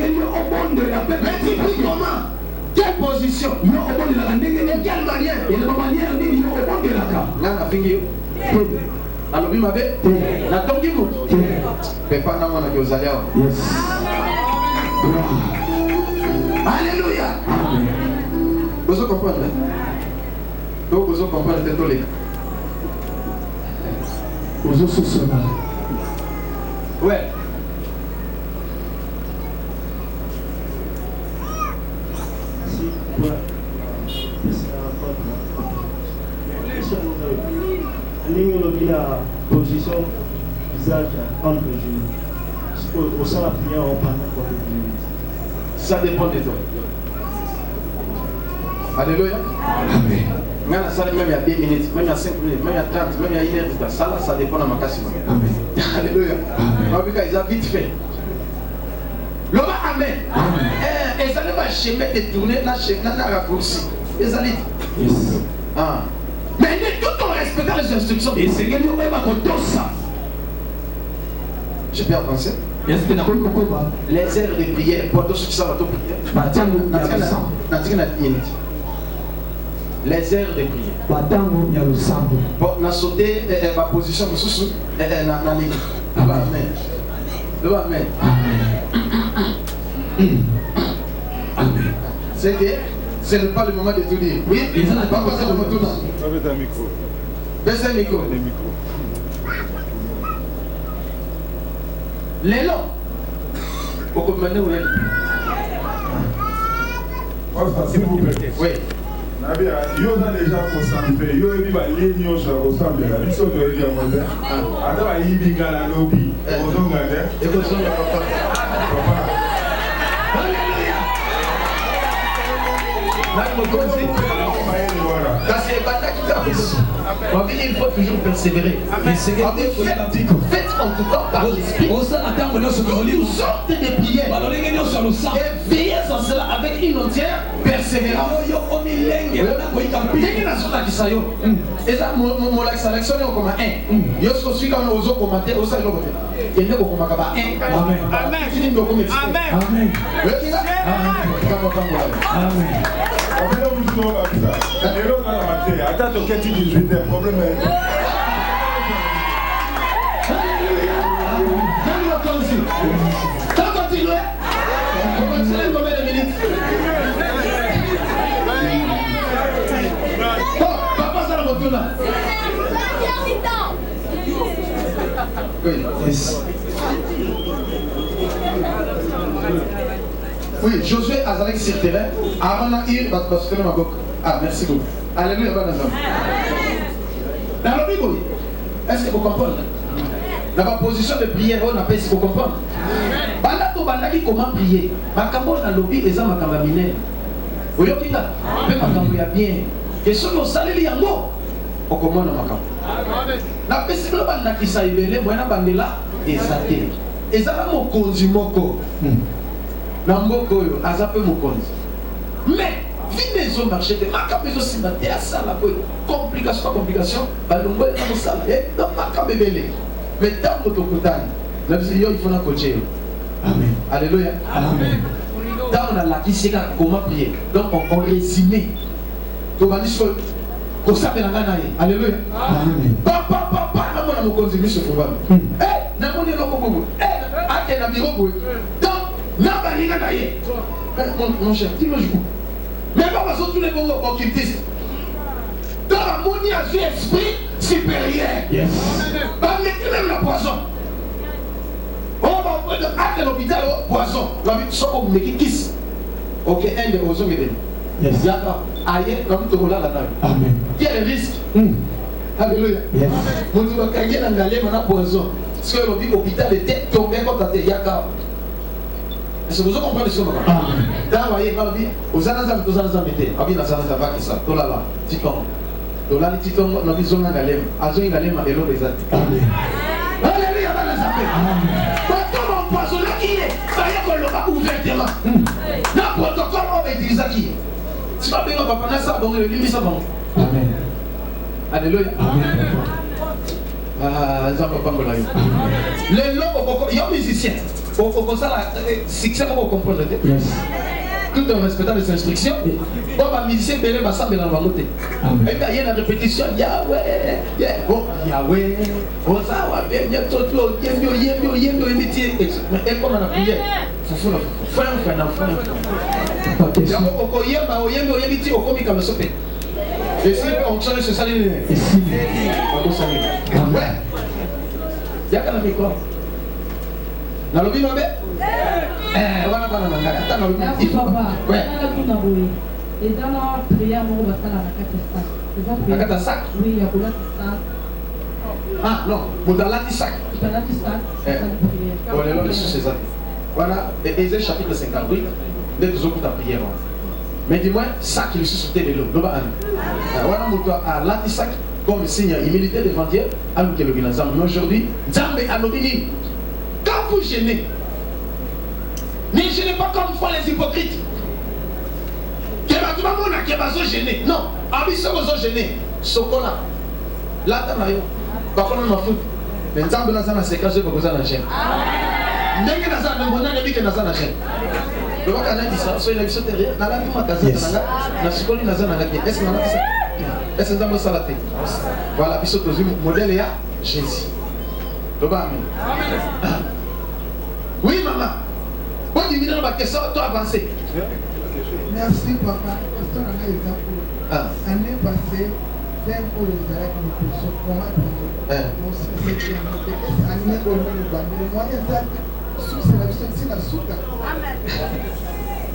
tu pries comment? Quelle position? De quelle manière? Nana fingi. Alors, il m'avait. N'attendez vous. Papa n'a pas de salaire. Yes. Alléluia. Vous comprenez? Donc, vous comprenez tout les. Vous aussi cela. Ouais. La position visage entre genoux. Au sein de la prière, on parle combien de minutes? Ça dépend de toi. Alléluia. Amen. Même il y a 2 minutes, même il y a 5 minutes, même il y a 30, même il y a 1 heure de ça, ça dépend de ma casse. Amen. Alléluia. Amen. Ils ont vite fait. L'homme Amen. Et ça ne va chemin de tourner, dans la raccourci. Ils allaient. Yes. Mais tout en respectant les instructions. Et c'est que nous même à ça. Je peux avancer. Les heures de prière, pour tous ceux qui savent tout prier. Les heures de prière. Bon, on a sauté ma position sous la ligne. Amen. Amen. Amen. C'est que ce n'est pas le moment de tout dire. Oui, pas passer le moment tout là. Baisse un micro. Baisse un micro. Les noms. Au commandement, vous êtes. S'il vous plaît. Oui. Nabi, il y a déjà concentré. Il y a des lignes qui sont concentrées. Ils sont de dire moi. Attends, il y a des gars là lobby. Ils ont gardé. Et vous sont là, papa. Il faut toujours persévérer. Faites en tout cas par l'esprit. Vous sortez des prières. Et veillez en cela avec une entière persévérance. Et ça, mon sélection est comme un. Je suis comme aux autres commentaires. Il y a un. Amen. Amen. On peut vous dire comme ça. Et l'autre dans la matière. Attends, tu as 18 heures. Problème est. Ça continue. On continue combien de minutes? Bon, papa, ça le retourne là. Oui. Yes. Oui, Josué Azalek sur le terrain. Aaron a eu parce que ma boque. Ah, merci beaucoup. Alléluia, bon ensemble. Dans le Bible, est-ce que vous comprenez? Dans ma position de prière, on appelle ce que vous comprenez. Banda to banda qui comment prier. Makambo dans le lobby et ça makamba minene. Vous voyez qui là? Mais makambo ya bien. Et ce que vous savez les yango, on commande makambo. La personne banda qui s'aibele, moi na bandela et ça té. Et ça va mon conjumoko. Na mboko oyo aza pe mokonzi. Mais vite ils ont marché de makambo aussi na té ça la complication balongo na mosala et dans makambo belé. Mais tant que tu kutani, la vie il faut na coacher. Amen. Alléluia. Amen. Dans on a la qui comment prier. Donc on résumé. Tu vas dire que ça fait la ganaille. Alléluia. Amen. Papa na mona mokonzi miso fumba. Na moni loko bobo. Ate na biro boy. Donc na balinga na ye. Mon cher, dis-moi je vous. Mais pas parce que tous les bons occultistes. Dans la moni a vu esprit supérieur. Yes. Bah mettez même la poison. On va à l'hôpital poison. La vie soit comme kiss. Ok, un de vos hommes est Yes. Yaka, aïe, comme tout le monde là. Amen. Quel risque? Alléluia. Yes. Mon Dieu, quand il y a un galère, on a poison. Parce que l'hôpital était tombé comme ça, Yaka. Est-ce que vous comprenez ce moment? Amen. Dans vous voyez, vous allez mettre. Abi na sana va qui ça. Tola là, titon. Tola titon, on a dit zone galère. Azo galère ma elo des atis. Amen. Alléluia, on a zappé. Quand on poisson là qui est, ça y est qu'on l'aura ouvertement. Le protocole on va utiliser qui? Si pas bien papa na ça bon le limite ça bon. Amen. Alléluia. Les lots, il y a un musicien. Au ça, succès, on comprend. Tout en respectant les instructions. Bon, un musicien, il va s'en dans la montée. Et puis, il y a une répétition. Yahweh, Yahweh. On ça va bien, il y a tout le et comme on a prié, ça fait fin. Il y a et si on change ce salut, il y a qu'à la micro. Dans le bimbe, voilà, il faut ouais. Et dans la prière, on va faire la carte sac. Oui, il y a beaucoup de sac. Ah non, vous dans la sac. Dans la sac. Voilà, le sous voilà, Ésaïe chapitre 58, dès que vous avez la prière. Mais dis-moi, ça qui est suscité de l'eau. Voilà, à la sac, comme signe humilité devant Dieu, à nous qui le binazam. Mais aujourd'hui, Zambé à l'obéni. Quand vous gênez, ne gênez pas comme font les hypocrites. Qui va gêner. Non, Abi Sokozo gêné. Sokola. Là, t'as eu. Par contre, on m'a foutu. Mais Zambé Nazana, c'est quand je vais vous en chaîne. N'est-ce que Nazana, mon ami qui Nazana chaîne. Le roi Canada dit ça, soit il a vu ça derrière. N'a pas vu ma casa, n'a Sokoli Nazana. Est-ce que Nazana, est-ce que Nazana ça la tête? Voilà, puis surtout, modèle est Jésus. Oui, maman. Bon, il vient dans ma question, toi avancer. Merci, papa. L'année passée, d'un coup, les arrêts qui nous sont comment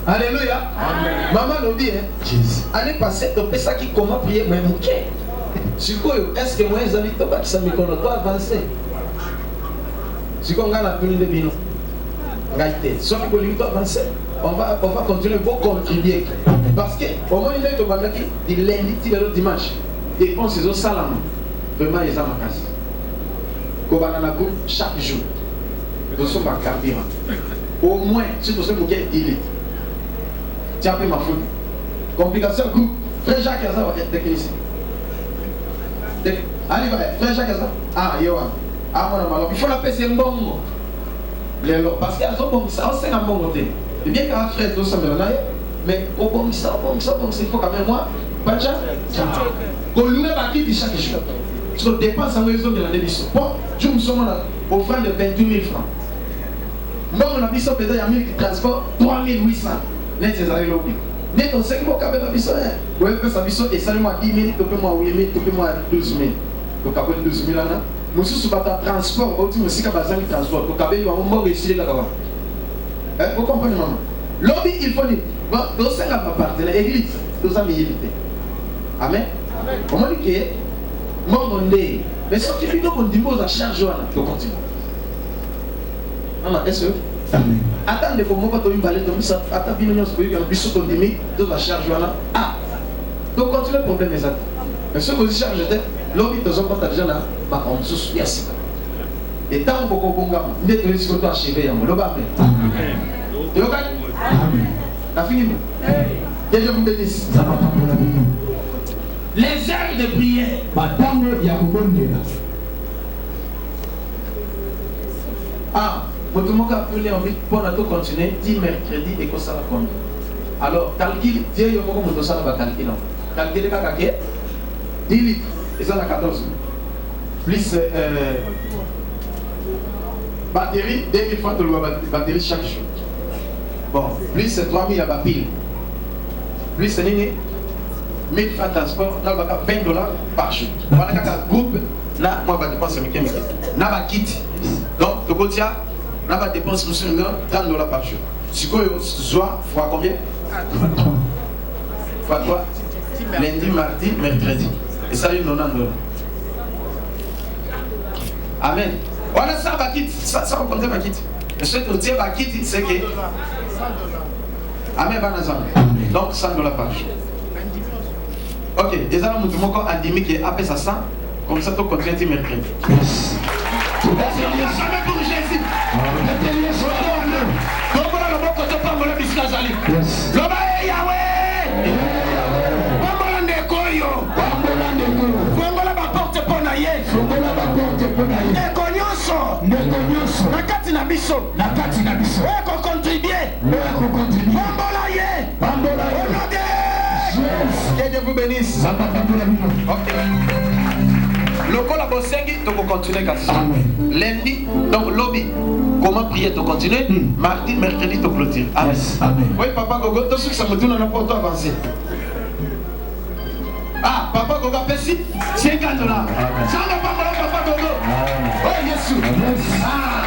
alléluia. Maman nous dit, année passée, tu fais ça qui comment prier, mais mouquet. Est-ce que moi, les amis, tu vas qui s'en toi avancer? Si on a la pluie de bino, soit que tu avancer, on va continuer pour contribuer. Parce que au moins, il est au Bamaki, du lundi, le dimanche, dépense ces autres salam. Vraiment, ils ont ma case. Kobananago, chaque jour, nous sommes à carburant. Au moins, si nous sommes il est. Tiens, un peu ma faute. Complication, coup. Frère Jacques Aza va être technicien. Allez, frère Jacques Aza. Ah, Yohan. Ah, mon il faut la passer un bon mot. Parce qu'elles ont bon ça, on sait un bon côté. Et bien qu'un frère doit s'en venir, mais au bon ça, il faut quand même moi. Pas de chance. Qu'on lui a dit chaque jour. Parce qu'on dépense en raison de la démission. Bon, je me suis offert de 28 000 francs. Moi, on a mis ça peut-être à 1000 transport, 3800. N'est-ce pas le lobby. Mais on sait qu'il faut qu'à faire la mission. Oui, ça mission et ça moi 10 000, tu peux moi 8 000, tu peux moi 12 000. Donc après 12 000 là, je suis sur le transport, je suis sur le transport. Donc après, il va me réussir là-bas. Vous comprenez, maman? Lobby, il faut dire, bon, donc c'est la partenaire, l'église, nous avons évité. Amen. Comment dire que mon ndé, mais si tu dis qu'on dispose à charge, on continue. Maman, est-ce que attendez pour moi quand on va aller dans ça, attends bien nous spoiler qu'on puisse continuer de la charge ah. Donc continue le problème est ça. Mais ce que vous chargez l'homme de son compte déjà là, bah on se souvient si. Et tant qu'on conga, dès que les autres achever en le bas. Et le gagne. La fini. Et je vous bénisse. Ça va pas pour la vie. Les heures de prière. Matango ya kubondela. Ah, votre mot a appelé en vite pour nous continuer, 10 mercredi et que ça va compte. Alors, calcul, Dieu y a beaucoup de ça va calculer. Calculer pas calculer. 10 litres, et ça la 14. Plus batterie, 2000 fois de batterie chaque jour. Bon, plus 3000 à pile. Plus 1000 fois de transport, là, on va $20 par jour. Voilà, un groupe, là, moi, je vais dépenser mes kémiques. Là, on va quitter. Donc, de côté, là, on va dépenser $30 par jour. Si vous avez fois combien? Fois 3. Lundi, mardi, mercredi. Et ça, il y a $90. Amen. Voilà, ça va quitter. Ça va compter ma quitte. Et ce que Dieu va quitter, c'est que. Amen, donc $100 par jour. Ok, déjà, nous avons encore un demi qui est après ça 100. Comme ça, tu continues le mercredi. Yes. Pour Jésus. Donc, voilà le bon côté pour le biscuit Zali. Yes. Le bail Yahweh. Bambola Ndekoyo. Bambola Ndekoyo. ndeko nyonso na kati na biso oyo kocontribue pambola ye au nom de que Dieu vous bénisse. Ok. Lokola bosengi to continuer comme ça. Lundi donc lobby comment prier to continuer. Mardi mercredi to clôture. Amen. Oui papa Gogo tout ce que ça me tourne na porte avancer. Ah papa Gogo pesi $50. Ça ne pas papa Gogo. Oh Jésus. Ah.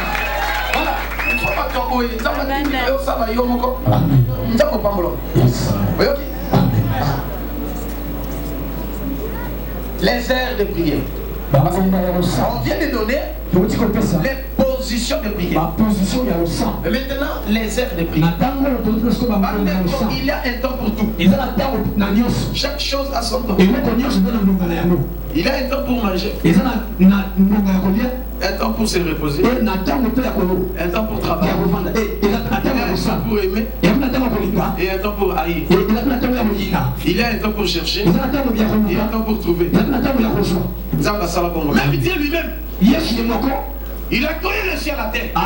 Voilà. Faut pas tomber. Ça va dire ça va yo moko. Ça va pas molo. Oui OK. Les heures de prière. On vient de donner les positions de prière. Maintenant, les heures de prière. Il y a un temps pour tout. Chaque chose a son temps. Il y a un temps pour manger. Un temps pour se reposer. Un temps pour travailler. Un temps pour aimer. Et un temps pour haïr. Il y a un temps pour chercher. Il y a un temps pour trouver. Même Dieu lui-même, il a créé le ciel à la terre. Le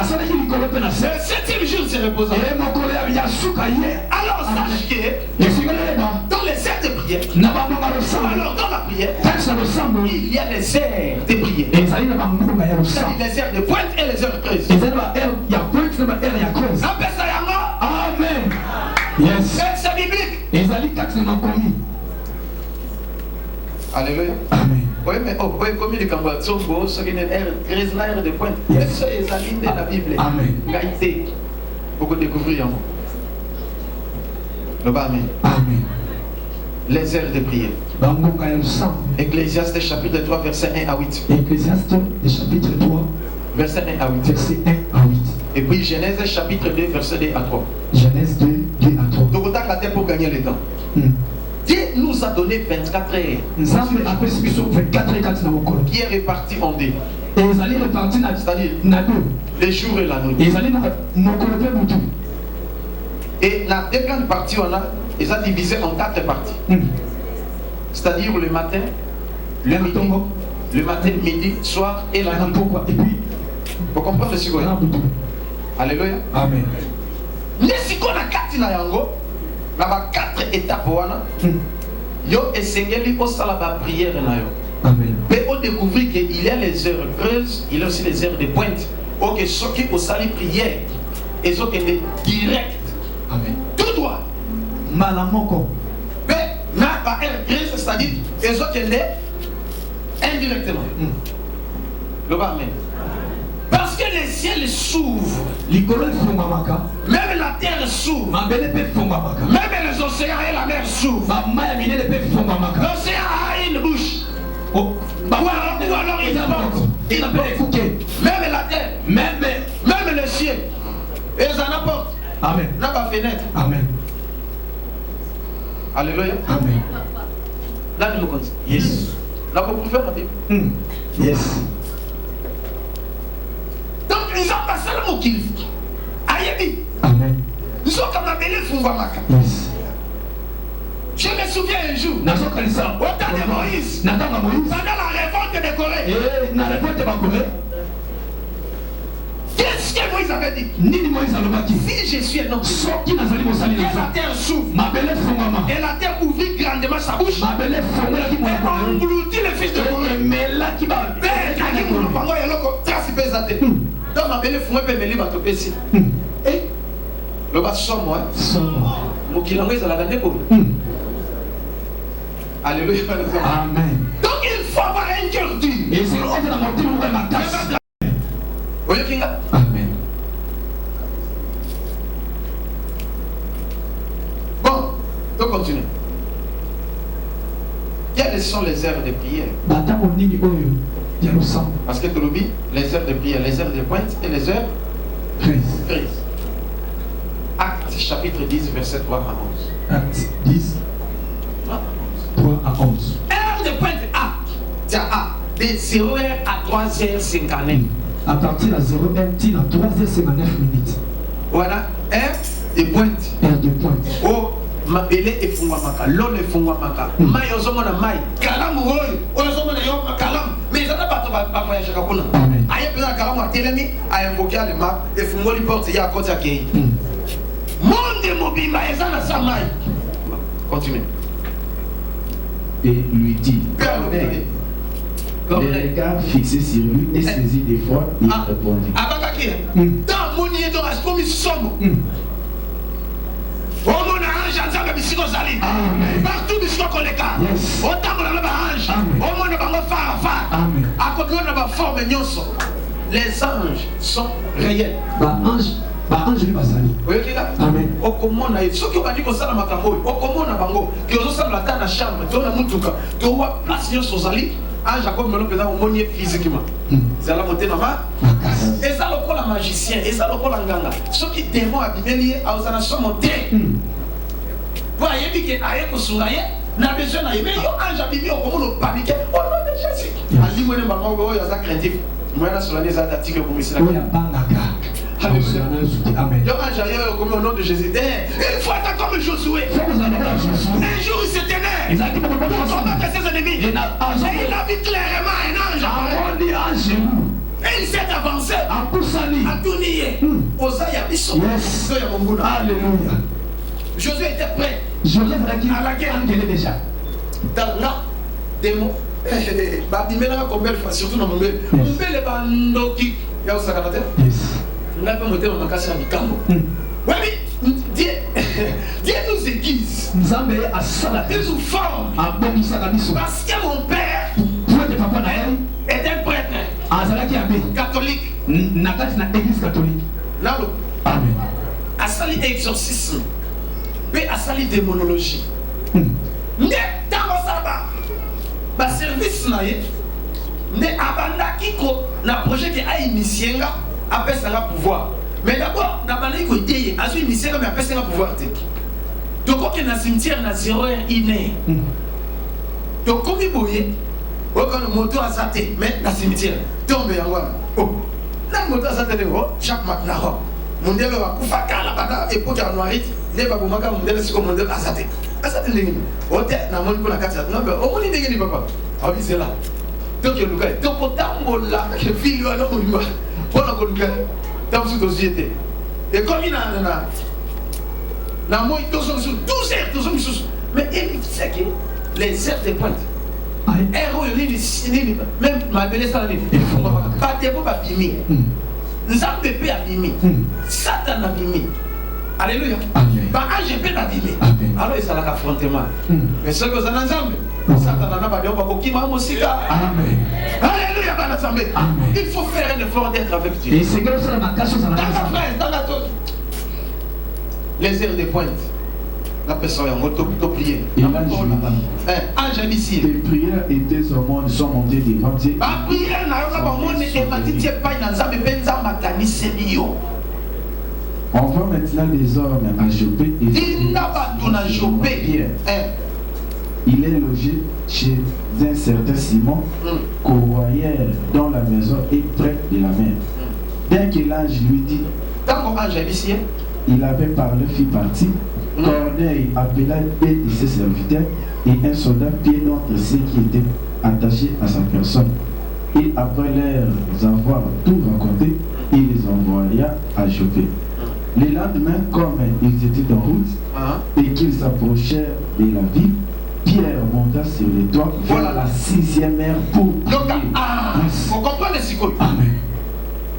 7e jour se reposant. Alors sache que dans les heures de prière, alors dans la prière, il y a les heures de prière. C'est-à-dire les heures de pointe et les heures prises. Amen. Yes. C'est biblique. Alléluia. Amen. Oui, mais comme il est comme ça, c'est une ère de pointe. C'est ça, c'est la Bible. Amen. Gaïté. Beaucoup découvrir. Le bas, amen. Amen. Les heures de prière. Ecclésiaste chapitre 3, verset 1 à 8. Ecclésiaste chapitre 3, verset 1 à 8. Verset 1 à 8. Et puis Genèse chapitre 2, verset 2 à 3. Genèse 2, 2 à 3. Donc, on a la terre pour gagner le temps. Dieu nous a donné 24 heures qui est réparti en deux. C'est-à-dire les jours et la nuit. Et la deuxième partie, on a, ils ont divisé en 4 parties. C'est-à-dire le matin, le matin, midi, soir et la nuit. Et puis, vous comprenez ce que c'est? Alléluia. Amen. Les icônes à 4 yango. Là, 4 étapes, yo essayez au sala la prière na yo. Amen. Mais on découvrit qu'il y a les heures creuses, il y a aussi les heures de pointe. Ok, ceux qui au sali prière, et ceux qui sont direct. Amen. Tout droit. Malamoko. Mais na pas heure creuse, c'est-à-dire et ceux qui sont indirectement. Le bas, amen. Parce que les ciels s'ouvrent. Même la terre s'ouvre. Même les océans et la mer s'ouvrent. L'océan a une bouche. Ou alors il porte. Même la terre. Même le ciel. Ils en apportent. Amen. N'a pas fenêtre. Amen. Alléluia. Amen. Là, nous comptons. Yes. Là, vous pouvez faire la Bible. Yes. Ils ont passé le mot qu'il faut. Aïebi. Amen. Ils ont comme appelé Foumbamaka. Yes. Je me souviens un jour. Au temps de Moïse. Pendant la révolte de Corée. Qu'est-ce que Moïse avait dit? Si je suis un homme, que la terre s'ouvre. Et la terre ouvrit grandement sa bouche. Et engloutit le fils de Corée. Donc, ma belle fou, je vais me toper ici. Et le bas somme, moi. Mon kilango, ils ont la gagné pour. Alléluia. Amen. Donc, il faut avoir un cœur dur. Et c'est l'ordre de la montée où ma tasse. Oui, Kinga. Amen. Bon, donc continue. Quelles sont les heures de prière? Parce que tu l'oublies, les heures de prière, les heures de pointe et les heures prises. Acte chapitre 10, verset 3 à 11. Acte 10, 3 à 11. Heure de pointe A. Tiens A. De 0h à 3h59. À partir de 0h à 3h59 minutes. Voilà, heure de pointe. Heure de pointe. Oh, mabele efungwamaka, l'eau efungwamaka. Mai ozomona mai. Kalamu oyo, ozomona yo kalamu. Mais ça n'a pas va voyager à Kakuna. Aïe, peut-être à Karam, à Télémi, à invoquer les mains, et Fumoli porte, il y a à côté à Kéhi. Monde mobile, mais ça n'a pas mal. Continue. Et lui dit, les regards fixés sur lui et saisi d'effroi, il répondit. Abakaki, dans mon nid d'oras, comme ils sont. Oh mon ange, ensemble, biscuit aux alliés. Partout, biscuit au colléga. Autant qu'on a l'ange. Oh mon ange, phare. À côté de la forme, les anges sont réels. Ange lui basali. Oui, amen. Au comment on a ce qui va dire que ça na makambo. Au comment on a bango. Que on s'en dans la chambre. Tu as mutuka. Tu vois place sur son zali. Ange Jacob me l'a au monier physiquement. C'est la montée normal. Et ça le col la magicien. Et ça le col la nganga. Ce qui démon abîmé lié à aux anations montées. Voyez dit que aïe ko souraye. N'a besoin d'aïe. Mais yo ange abîmé au comment on panique. Oh non de Jésus. Ali moi ne maman go ya ça craintif. Moi la sur les attaques pour monsieur la. Amen. Au nom de Jésus. Il faut être comme Josué. Un jour il s'est énervé. Pour combattre ses ennemis. Et il a vu clairement un ange. Et il s'est avancé. À tout nier. Osaya Bissot. Alléluia. Josué était prêt. À la guerre. Déjà. Dans là, des mots. Surtout dans mon bébé. Mon bébé est bandoki. Il y a aussi un on a pas monté dans ma casse à Mikambo. Oui, Dieu nous aiguise. Il nous forme. Parce que mon père est un prêtre catholique. Là, a sali exorcisme. Mais a sali démonologie. Mais dans le service, ne abandaki ko na projet qui a initié après ça pouvoir. Mais d'abord, na balai ko idée, a initié mais après ça pouvoir te. Donc quand na cimetière na 0 heure iné. Donc comme il boye, quand le moto a saté, mais na cimetière tombe yango. Oh. Na moto a saté le chaque matin. Mon Dieu va kufa kala bata époque en noirite, ne va bomaka mon Dieu c'est comme mon Dieu a saté. A saté ndenge. Ote na mon ko na kata. Non mais au moni ndenge ni papa. Ah oui c'est là. Donc le gars, donc autant là que fille alors on va. Voilà que le gars dans cette société. Et comme il a na moi ils sont sur 12 heures, 12 heures. Mais il sait que les heures de pointe. Héros il même ma belle ça il faut pas te pas bimi. Nzambe pe abimi. Satan abimi. Alléluia. Bah je peux abimi. Alors il s'est là affrontement. Mais ce que ça ensemble. Satan n'a pas dit on va kokima musika. Amen. Alléluia bana Nzambe. Il faut faire un effort d'être avec Dieu. Et c'est comme ça ma cache ça dans la les heures de pointe. La personne est moto prier. Et là ici. Les prières étaient sont montées devant Dieu. La prière n'a pas monté et m'a dit pas dans Nzambe benza makani sebio. On voit maintenant des hommes à Jopé et il est logé chez un certain Simon, courroyeur dont la maison est près de la mer. Dès que l'ange lui dit, il avait parlé, fit partie, Corneille appela un de ses serviteurs et un soldat pied entre ceux qui étaient attachés à sa personne. Et après leur avoir tout raconté, il les envoya à Jopé. Le lendemain, comme ils étaient en route et qu'ils s'approchèrent de la ville, Pierre monta sur le toit vers la 6e heure pour prier. Vous comprenez ce que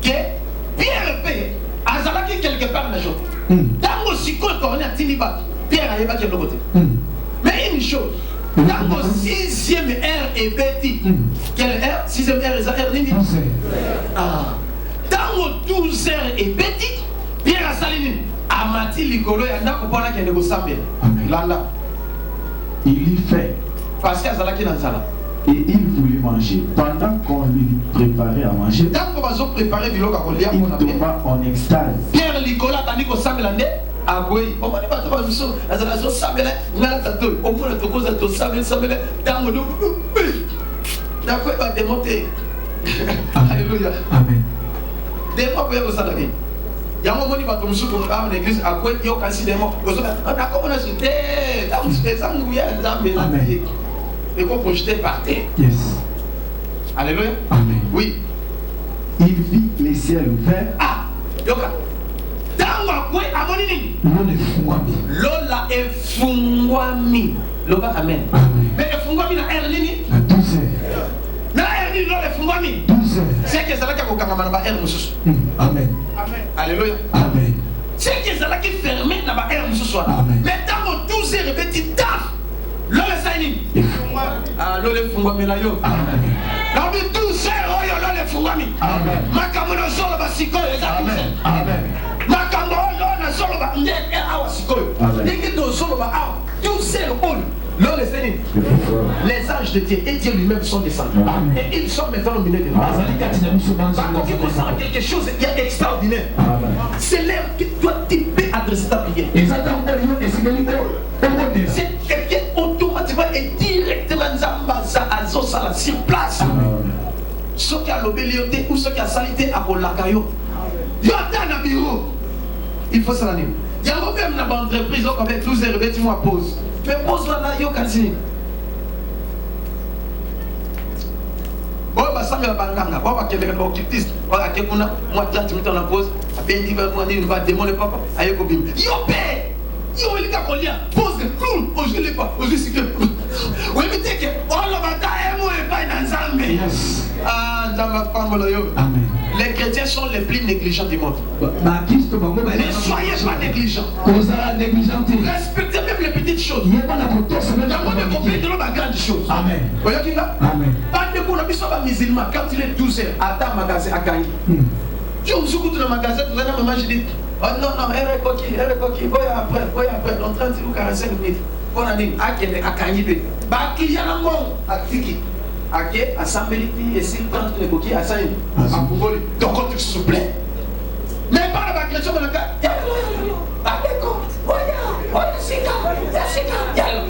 Pierre paie, Azalaki quelque part dans la journée. Dans le cycle, on a Tiniba, Pierre a évacué de l'autre côté. Mais une chose, dans le 6e heure est bêti. Quelle heure? 6e heure est heure Nini. Dans le 12 heures est bêti. Pierre a salini. Amati Ligolo, il y a un peu de négocier. Landa. Il y fait. Parce qu'il y a Zalaki dans Zala. Et il voulait manger. Pendant qu'on lui préparait à manger, il tomba en extase. Pierre Nicolas, tandis qu'on s'en ah oui, on va pas trop de choses. La zone s'appelle, n'a pas de au moins de cause de s'appelle, dans le d'accord, il va démonter. Alléluia. Amen. Des mots pour ça d'ailleurs. Il y a un moment où il va tomber sur l'église à quoi il y a aussi des mots. On a comme on a sauté, dans les angouillères, dans les et qu'on projetait par terre. Yes. Alléluia. Amen. Oui. Il vit les ciels ouverts. Ah, yoka. Tango kwe amonini. Lola efungwami. Loba amen. Amen. Mais efungwami na ernini. À 12 heures. Na ernini lola efungwami. 12 heures. C'est que ça là qui a kokanga na ba er mususu. Amen. Amen. Alléluia. Amen. C'est que ça là qui fermé na ba er mususu. Amen. Mais tango 12 heures beti taf. Lola saini. Ah lola efungwami la yo. Amen. La bi 12 heures oyo lola efungwami. Amen. Makamono solo ba sikoyo eza 12 heures. Amen. Makambo lona solo ba ndeke awa sikoyo. Ndeke do solo ba awa. Tout seul all. L'homme les Seigneurs. Les anges de Dieu et Dieu lui-même sont descendus. Amen. Et ils sont maintenant au milieu de nous. Par contre, il faut savoir quelque chose d'extraordinaire. C'est l'air que toi tu peux adresser ta prière. C'est quelqu'un automatiquement et directement Zambaza Azosala sur place. Ceux qui ont l'obéliorité ou ceux qui ont salité à Bolakayo. Il y a un bureau. Il faut ça l'année. Il y a même une entreprise avec 12 heures, 20 mois pause. Mais pause là, il y a quasi. Bon, bah ça me va banganga. Bon, bah quelqu'un d'occultiste. Bon, à quelqu'un moi 30 minutes en pause. À peine 10 minutes, on va démoner papa. Aïe, copine. Yo paix. Yo, il y a combien? Pause. Oh, je l'ai pas. Oh, je sais que. Oui, mais t'es que. Oh, le matin, moi, et pas dans Zambé. Ah, dans ma femme, Amen. les chrétiens sont les plus négligents du monde. Ne soyez pas négligents. Respectez même les petites choses. Il y a pas de compris de la grande chose. Amen. Voyez qui là? Amen. Pas de coup, on musulman. Quand il est 12 heures, attends magasin à Kayi. Tu me soucoutes dans le magasin, tu vas me je dis, oh non, non, elle est coquille, voyez après, dans 30 ou 45 minutes. Bon année, à Kayi. Bah, client à mon, à Tiki. À 100 minutes, et si 30 minutes, à 5 minutes, à Bouboli. Donc, quand tu se plaît. Mais pas la chrétien dans le cas.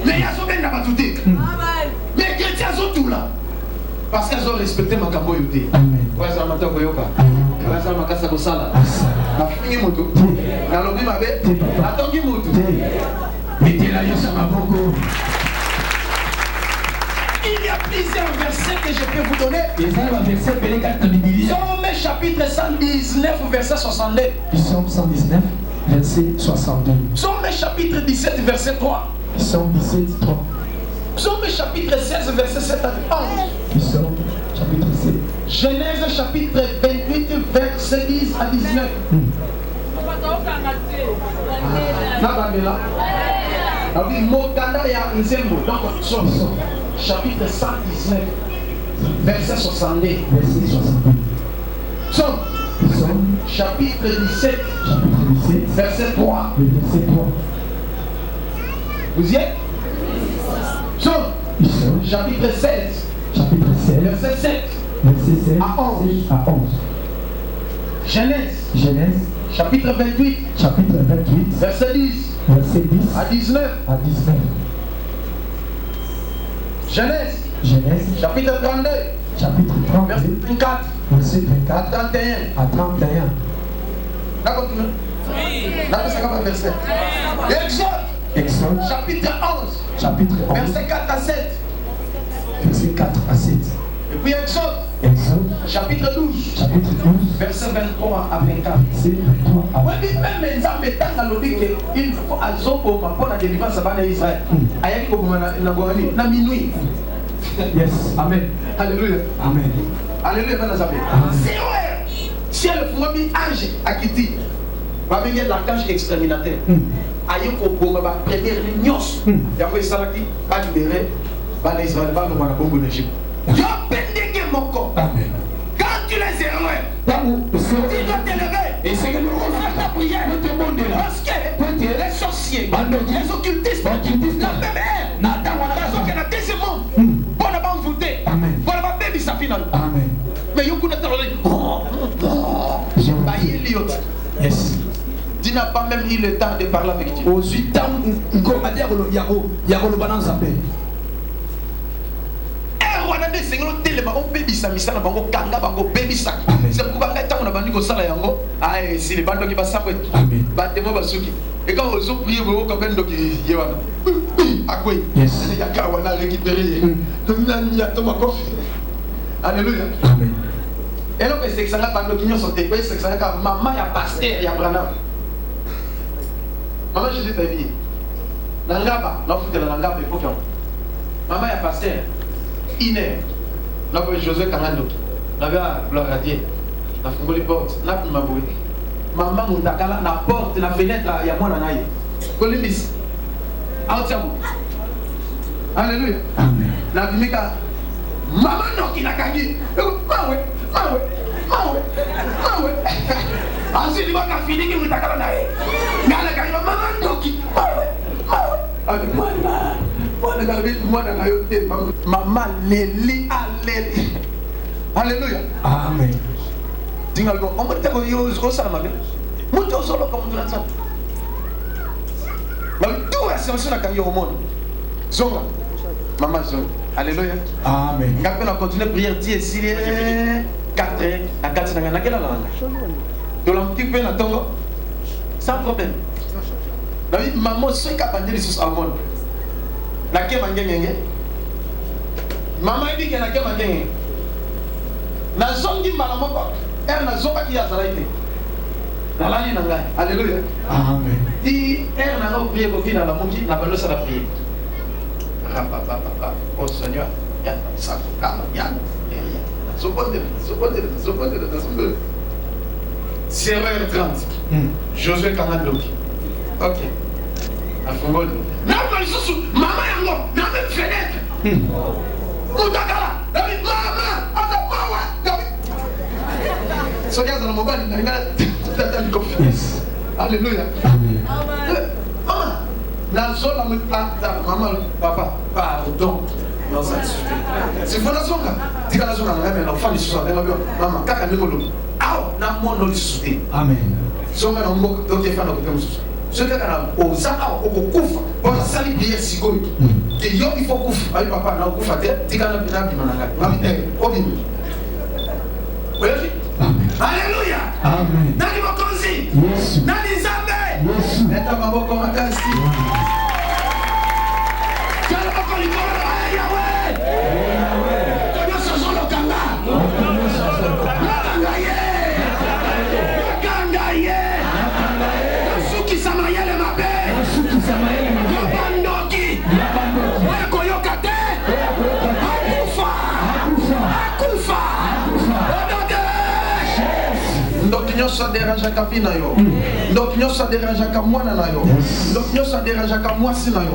Mais il y a son bien dans tout. Mais les chrétiens sont tout là. Parce qu'ils ont respecté ma cambo yoté. Amen. Ouais, ça m'a tapé yoka. Là, ça m'a cassé au sala. La fini moto. La lobby m'a fait. Attends, qui moto. Mettez la yeux sur ma boco. Il y a plusieurs versets que je peux vous donner. Psaume chapitre 119, verset 62. Psaume 119, verset 62. Psaume chapitre 17, verset 3. Psaume 17, 3. Psaume chapitre 16, verset 7 à 11. Psaume chapitre 7. Genèse chapitre 28, verset 10 à 19. Chapitre 119, verset 62. Verset 62. Psaume chapitre 17, verset 3. Le verset 3. Vous y êtes? Psaume chapitre 16, chapitre 16, verset 7 verset 7 à 11. à 11. Genèse chapitre 28, chapitre 28, verset 10 verset 10 à 19. à 19. Genèse chapitre 32, chapitre 32, verset 24 verset à 24 31. à 31. Là, continue. Là, c'est comme un verset. Exode chapitre 11, chapitre 11, verset 4 à 7. verset 4 à 7. Et puis Exode chapitre 12, chapitre 12, verset 23 à 24. verset 23 à 24. Oui, même les hommes étant dans le dit qu'il faut à Zopo pour la délivrance à Israël. Aïe, na minuit. Yes. Amen. Alléluia. Amen. Alléluia. C'est vrai. Si elle faut mis ange à Kiti, va venir l'archange exterminateur. Aïe, pour ma première réunion. Il y a ça qui va libérer, va l'Israël, va nous voir la bombe d'Égypte. Je pédé mon corps. Amen. Quand tu les erreurs, tu dois t'élever. Et c'est que nous faisons ta prière. Parce que les sorciers, les occultistes, la même la deuxième monde, pour ne pas voter, pour ne pas baby sa finale. Amen. Mais you couldn't tell Yes. Tu n'as pas même eu le temps de parler avec Dieu. Au suite, c'est pourquoi on a banni au salaire. Ah, si les bandes qui passent après, battez-moi basuki. Et quand vous oubliez, vous comme un doc, il y a à quoi il y a qu'à récupérer. Donc, il y a Thomas Kofi. Alléluia. Amen. Et donc, c'est que ça n'a pas de l'opinion sur tes pays, c'est que ça n'a pas maman, il y a pasteur, il y a Branham. Maman, je dis ta vie. Nangaba, non, faut que la Nangaba est pour qui? Maman, il y a pasteur. Iné. Non, Josué Kanando. N'avait gloire à Dieu. La fongo les portes. N'a plus ma bouée. Maman, mon takala, la porte, la fenêtre, il y a moi dans l'aïe. Colimbis. Alléluia. Amen. La bimika. Maman, non, qui n'a qu'à dire. Maoué. Ensuite, il va finir que vous takala naïe. Maman, non, qui. Maman, Léli, alléluia. Amen. Dingalgo, on va te dire au salamabe. Monte au solo comme tu l'as dit. Mais tout est sur la carrière au monde. Zonga. Maman Zonga. Alléluia. Amen. Quand on continue à prier, Dieu, s'il est 4 à 4 ans, quelle langue? De l'antique à Tongo. Sans problème. Maman, c'est capable de dire sur le monde. La kemangenge. Maman dit que la kemangenge. La zone dit malamoko. Elle n'a pas qui a zalaïté. La lani nangai. Alléluia. Amen. Si elle n'a pas prié pour finir la mongie, n'a pas le savoir prier. Oh Seigneur, il y a ça. Il y a. C'est 0h30. Josué Kanando. Ok. La Fongol. Non, mais je suis maman et moi, dans la même fenêtre. Moutakala, maman, soyez dans le mobile, il y a une confiance. Alléluia. Amen. Maman, la zone, maman, papa, pardon. Non, ça c'est fondation. Tu as la zone, l'enfant du soir, maman, kaka mimolo. Ah, n'a mon nom de Amen. Zonga na mboko, donc il y a un autre chose. Ce que au Zaka, au Koufa, on a sali prière si quoi. Et yo, il faut Koufa. Aïe papa, na Koufa, tu as un pinabi mananga. Mami, obim. Alléluia. Amen. Nani mokonzi. Yes. Nani zambe. Yes. Neta maboko makasi. Kala moko likolo na Yahweh. Kono soso lokanga. Lokanga ye. Lokanga ye. Suki samayele mabe. Suki samayele mabe. Yabandoki. Yabandoki. Okoyoka te. Akufa. Akufa. Donc nous sommes dérangés à vie na yo. Donc nous sommes dérangés à moi na yo. Donc nous sommes dérangés à moi si na yo.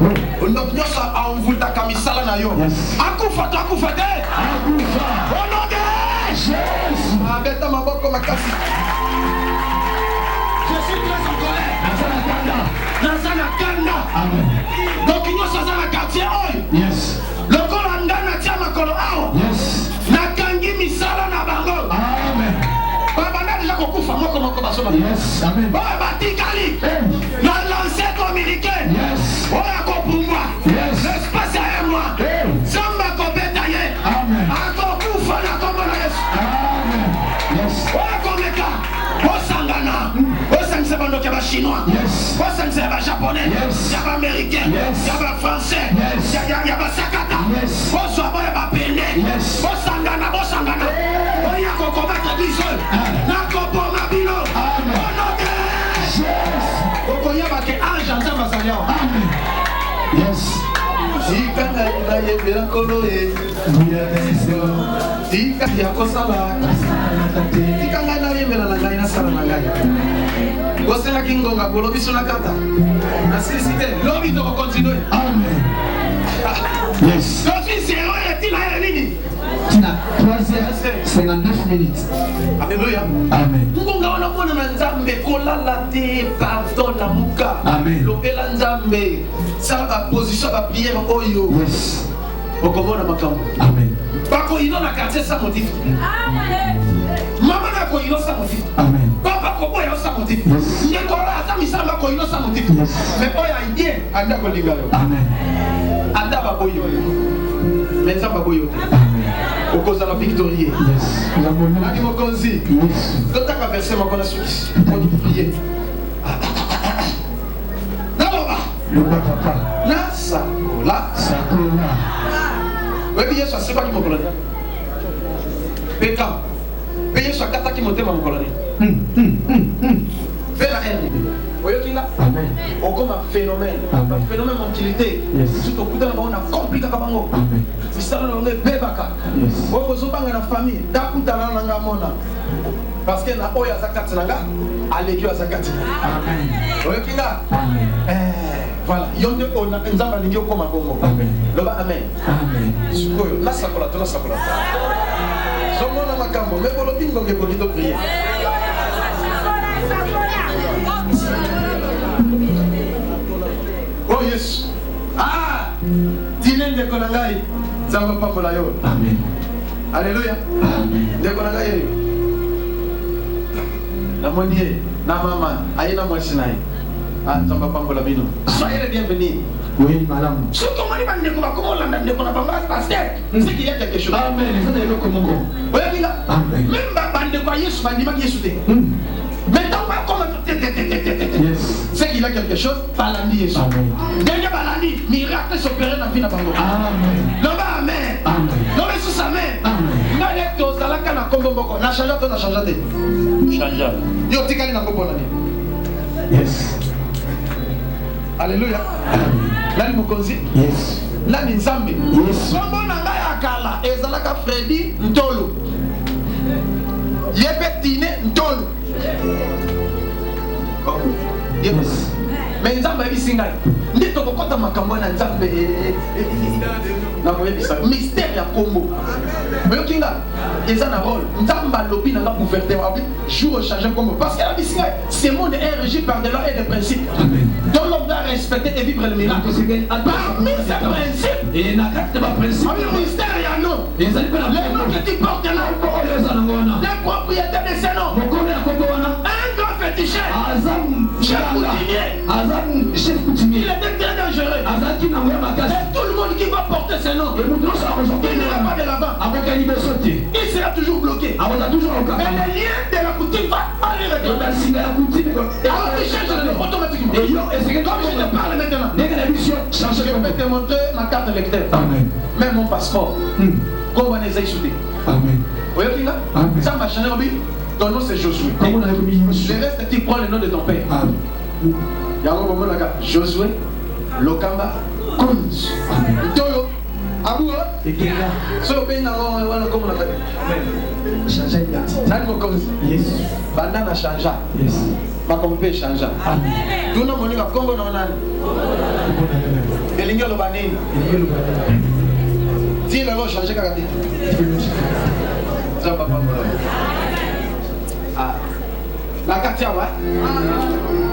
Donc nous sommes à envoûter à misala na yo. Akufa te. Akufa. Au nom de Jésus. Abeta maboko makasi. Je suis très en colère. Nazana kanda. Amen. Donc nous sommes dans le quartier oi. Yes. Le kolanda na tia makolo ao. Yes. Nakangi misala na bango. Amen. Yes, amen. Dans l'ancêtre américain, yes. Yes. L'espace à moi. Samba Kobetaye. Amen. Encore Koufa la Komona Yes. Amen. Yes. Osangana. Osangana Keba chinois. Yes. Osangana japonais. Yes. Yaba américain. Yes. Yaba français. Yes. Yaba sakata. Yes. Oswabo yaba pende. Yes. Osangana. Oya kokomata diesel. Yes. Sikanga ina yebela kolo e. Sikanga ya kosala. Sikanga ina yebela na ngai na sala na ngai. Kosela kingonga bolo biso na kata. Na silicité, lobi to continuer. Amen. Yes. Je suis zéro et tu n'as rien. Tina 3h59 minutes. Alléluia. Amen. Mungu ngaona mwana na nzambe kolala te pardon na muka. Amen. Lobela nzambe. Ça va position va prière oyo. Yes. Okomona makambo. Amen. Bako ino na quartier sa motif. Amen. Mama na ko ino sa motif. Amen. Papa ko boya sa motif. Yes. Ngekola ata misamba ko ino sa motif. Yes. Mais oya idée anda ko lingalo. Amen. Anda ba boyo. Mais ça ba boyo. Au cause de la victorie. Yes. Nani mokonzi. Yes. Quand tu as versé ma bonne suite, on dit prier. Là-bas. Le papa. Là, ça. Là. Ça. Oui, bien sûr, c'est pas du mon colonel. Pécan. Payez sur kata qui monte ma colonne. Fais la haine. Vous voyez qui là? Amen. On comme un phénomène. Un phénomène d'utilité. Surtout quand on a compliqué comme ça. Amen. C'est ça le bébaka. Vous avez besoin de la famille. D'akuta na nga mona. Parce que na oya zakati nanga, aleki ya zakati. Amen. Vous voyez qui là? Amen. Voilà. Yonde on a nzamba lingi okoma bongo. Amen. Loba amen. Amen. Sukoyo na sakola to na sakola. Somona makambo, mais pour le bingo que bonito prier. Oh yes. Ah! Dîner de Konangai. Ça va pas pour la yo. Amen. Alléluia. Amen. De Konangai. La monie, na maman, aïna moi sinai. Ah, ça va pas pour la bino. Soyez les bienvenus. Oui, madame. Ce qu'on m'a dit, comment on l'a dit, qu'on a pas mal passé. C'est qu'il y a quelque chose. Amen. Ça n'est pas comme moi. Oui, les gars. Amen. Même bande de quoi Yesu, bande de Yesu. Maintenant, on va comment. C'est qu'il y a quelque chose, balandi Yesu. Amen. Dernier balandi, miracle s'opérer dans la vie de Bango. Amen. Non, mais amen. Amen. Non, mais sous sa main. Amen. Quand il est aux alaka na Congo Boko, na changé, on a changé. Changé. Yo, tu gagnes dans Congo Boko. Yes. Alléluia. Là, il me dit. Yes. Là, il me Zambé. Yes. Comment on a Kala, et Zalaka Freddy Ntolo. Yepetine Ntolo. Yes. Mais Nzamba est singai. N'est-ce pas quand on m'a camoué dans Nzamba mystère ya Congo. Mais au Kinga, ils ont un rôle. Nzamba lobby n'a pas gouvernement. Jour au changer Congo. Parce que la singai, ce monde est régi par des lois et des principes. Donc l'homme doit respecter et vivre le miracle. Parmi ces principes, Et n'a pas de principe. le mystère il y a un nom. Les Les noms que tu portes là, les propriétaires de ces noms. Un grand féticheur. Chef coutumier. Il est très dangereux. Et tout le monde qui va porter ces noms, il n'ira pas de l'avant. Il sera toujours bloqué. Mais le lien de la coutume va aller avec automatiquement. Comme je te parle maintenant, je vais te montrer ma carte lecteur. Même mon passeport. Comment on les a échoués. Amen. Vous voyez là? Ça m'a changé. Ton nom c'est Josué. Le reste, tu prends le nom de ton père. Il y a un moment là, Josué, Lokamba, Kunz, Tolo, Abou, ce pays n'a pas comme on a fait. Changer Yes. Banana changea. Yes. Ma compé changea. Tout le monde a Congo non nan. Elingo le banin. Si le roche changé kakati. Ça va pas. Ah. La carte ouais.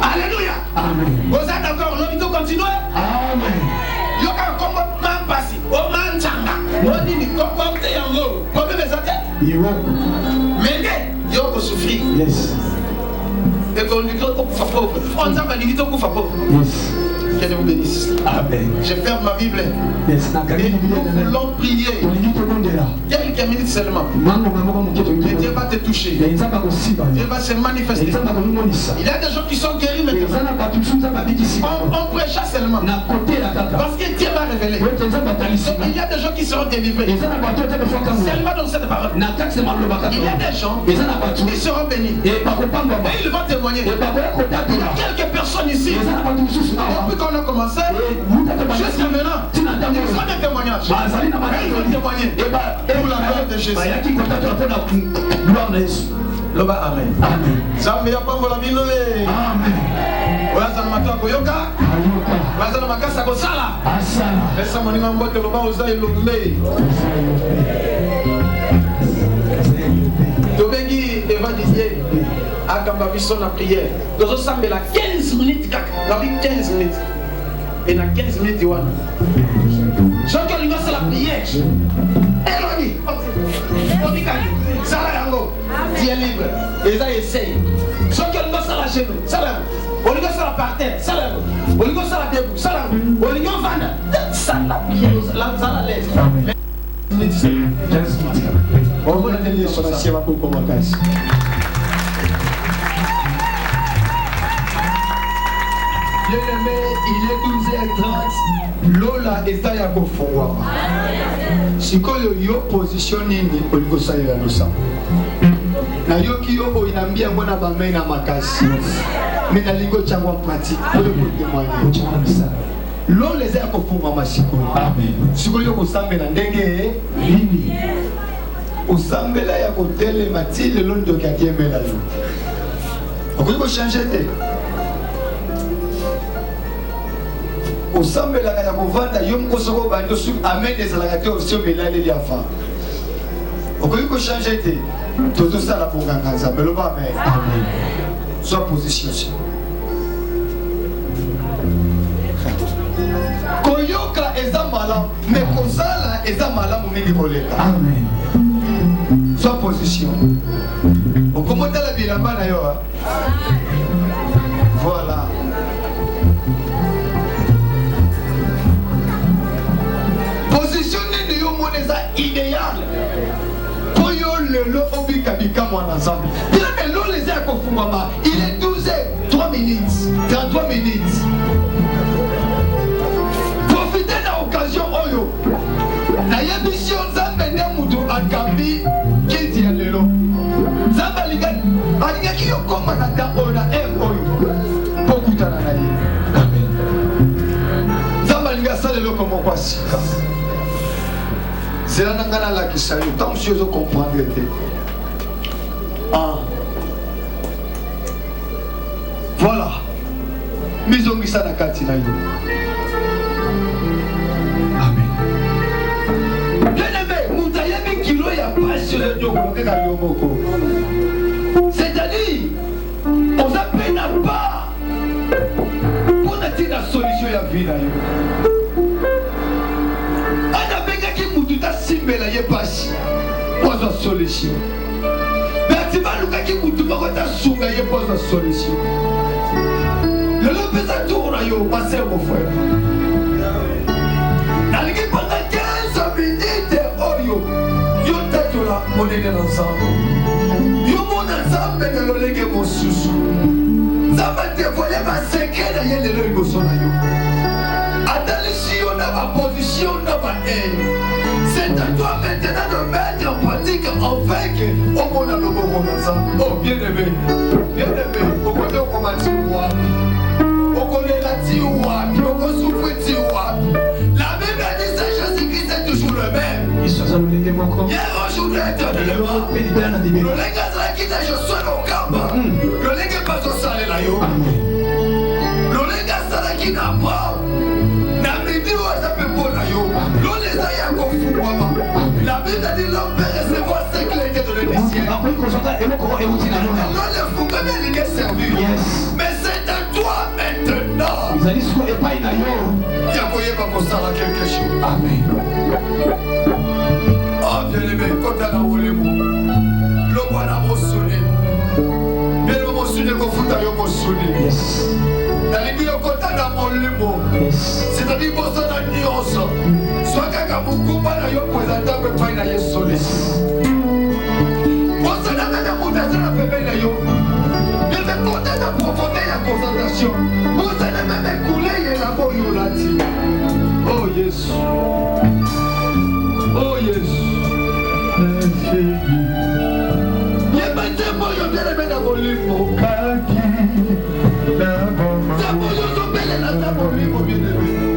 Alléluia. Amen. Vous êtes d'accord, nous devons continuer. Amen. Yo ka kombo man pasi, o man changa. O ni kombo te yango. Kombe bezate? Yo. Menge yo ko souffrir. Yes. Et qu'on lui dit kufa pauvre. On s'en va lui dire kufa pauvre. Yes. Que Dieu vous bénisse. Amen. Je ferme ma Bible. Yes. Et nous voulons prier. Quelques minutes seulement. Et Dieu va te toucher. Dieu va se manifester. Il y a des gens qui sont guéris maintenant. On prêcha seulement. Parce que Dieu va révéler. Il y a des gens qui seront délivrés. Seulement dans cette parole. Il y a des gens qui seront bénis. Et ils vont témoigner. Il y a quelques personnes ici. Depuis qu'on a commencé, jusqu'à maintenant, ils ont des témoignages. Ils vont témoigner. Pour la gloire de Jésus. Loba amen. Amen. Zambe ya pambo la bino e. Amen. Waza na matoa koyoka. Waza na makasa kosala. Asala. Pesa moninga mbote loba oza elombe. Tobengi évangile. Akamba biso na prière. Tozo sambela 15 minutes kaka. La 15 minutes. Et na 15 minutes wana. Chacun lui va c'est la prière. Eloni. Onikani. Sala yango. Tu es libre. Et ça essaye. Chacun lui va c'est la genou. Sala. On lui va c'est la par terre. Sala. On lui va c'est la debout. Sala. On lui va vendre. Sala prière. La sala laisse. 15 minutes. On va donner sur la sienne pour commencer. Bien-aimé, il est 12h30. Lola est à Yakofongwama. Si tu as positionné au Gosaï la Losa. Na yoki yo inambi ya mwana bamei na makasi. Mais na lingo changwa pratique pour le témoigner. Lola est à Yakofongwama siko. Amen. Siko yo kosambe na ndenge lini. Osambela ya kotele matile londo kakiemela yo. Okoki ko changer te. Osambela ya kovanda yo mkosoko bando su amen ezalaka te osio belale ya fa. Okoki ko changer te. Toto sala ponganga nzambe loba amen. Amen. Sois position. Koyoka eza malamu, mais kozala eza malamu mingi koleka. Amen. Sois position. On commence la bilamba na yo. Voilà. Positionner de yo moneza idéal. Pour yo le obika bikamo ensemble. Bien mais l'on les a confumama. Il est 12h03 minutes. 33 minutes. Profitez de l'occasion oyo. Na yemission nzambe ne mutu akambi kiti ya lelo. Nzambe alinga ki yo koma na ta ona oyo. Pokutana na ye. Amen. Nzambe alinga salelo komo kwa sika. C'est là que la question est tant que je comprends. Voilà. Mise au misa na katina yo. Amen. Bien-aimé, moutayebi kilo ya passion de Dieu ko ka yo moko. C'est-à-dire, on s'appelle na pas pour ati na solution ya vie na yo. Simbela ye pasi poza solution. Mais tu vas luka ki mutu moko ta sunga ye poza solution. Le pesa tourna yo passer mon frère. Nalingi pendant 15 minutes oyo yo tatola monene ensemble. Yo mon ensemble de lolenge mosusu. Ça va te voler ma secret na ye lelo liboso na yo. Attention yo na ma position na ma haine. C'est à toi maintenant de mettre en pratique afin que au monde a le bon ensemble. Oh bien-aimé, au côté on commence à au côté la tiwa, on souffre tiwa. La Bible dit que Jésus-Christ est toujours le même. Il soit amené encore. Hier aujourd'hui éternellement. Le légat sera quitté, je suis au camp. Le légat passe au salé là yo. Le légat sera qui n'a pas. La Bible a dit l'homme peut recevoir ce qu'il a été donné du ciel. Mais c'est à toi maintenant. Yakoye va constater quelque chose. Amen. Oh bien-aimé, quand on a roulé, le roi n'a pas sonné. Bien le sonné, qu'on fout à yon sonné. Yes. C'est-à-dire que ça n'a ni ensemble. Soit qu'à beaucoup de gens présentent que pas y sonné. Pour ça, n'a même pas de bébé na yo. Il me compte de profondeur la concentration. Pour ça, n'a même coulé et la bonne yolati. Oh yes. Oh yes. Il est maintenant yo bien aimé dans mon livre. Zaboyo zo bele na zaboyo bien aimé.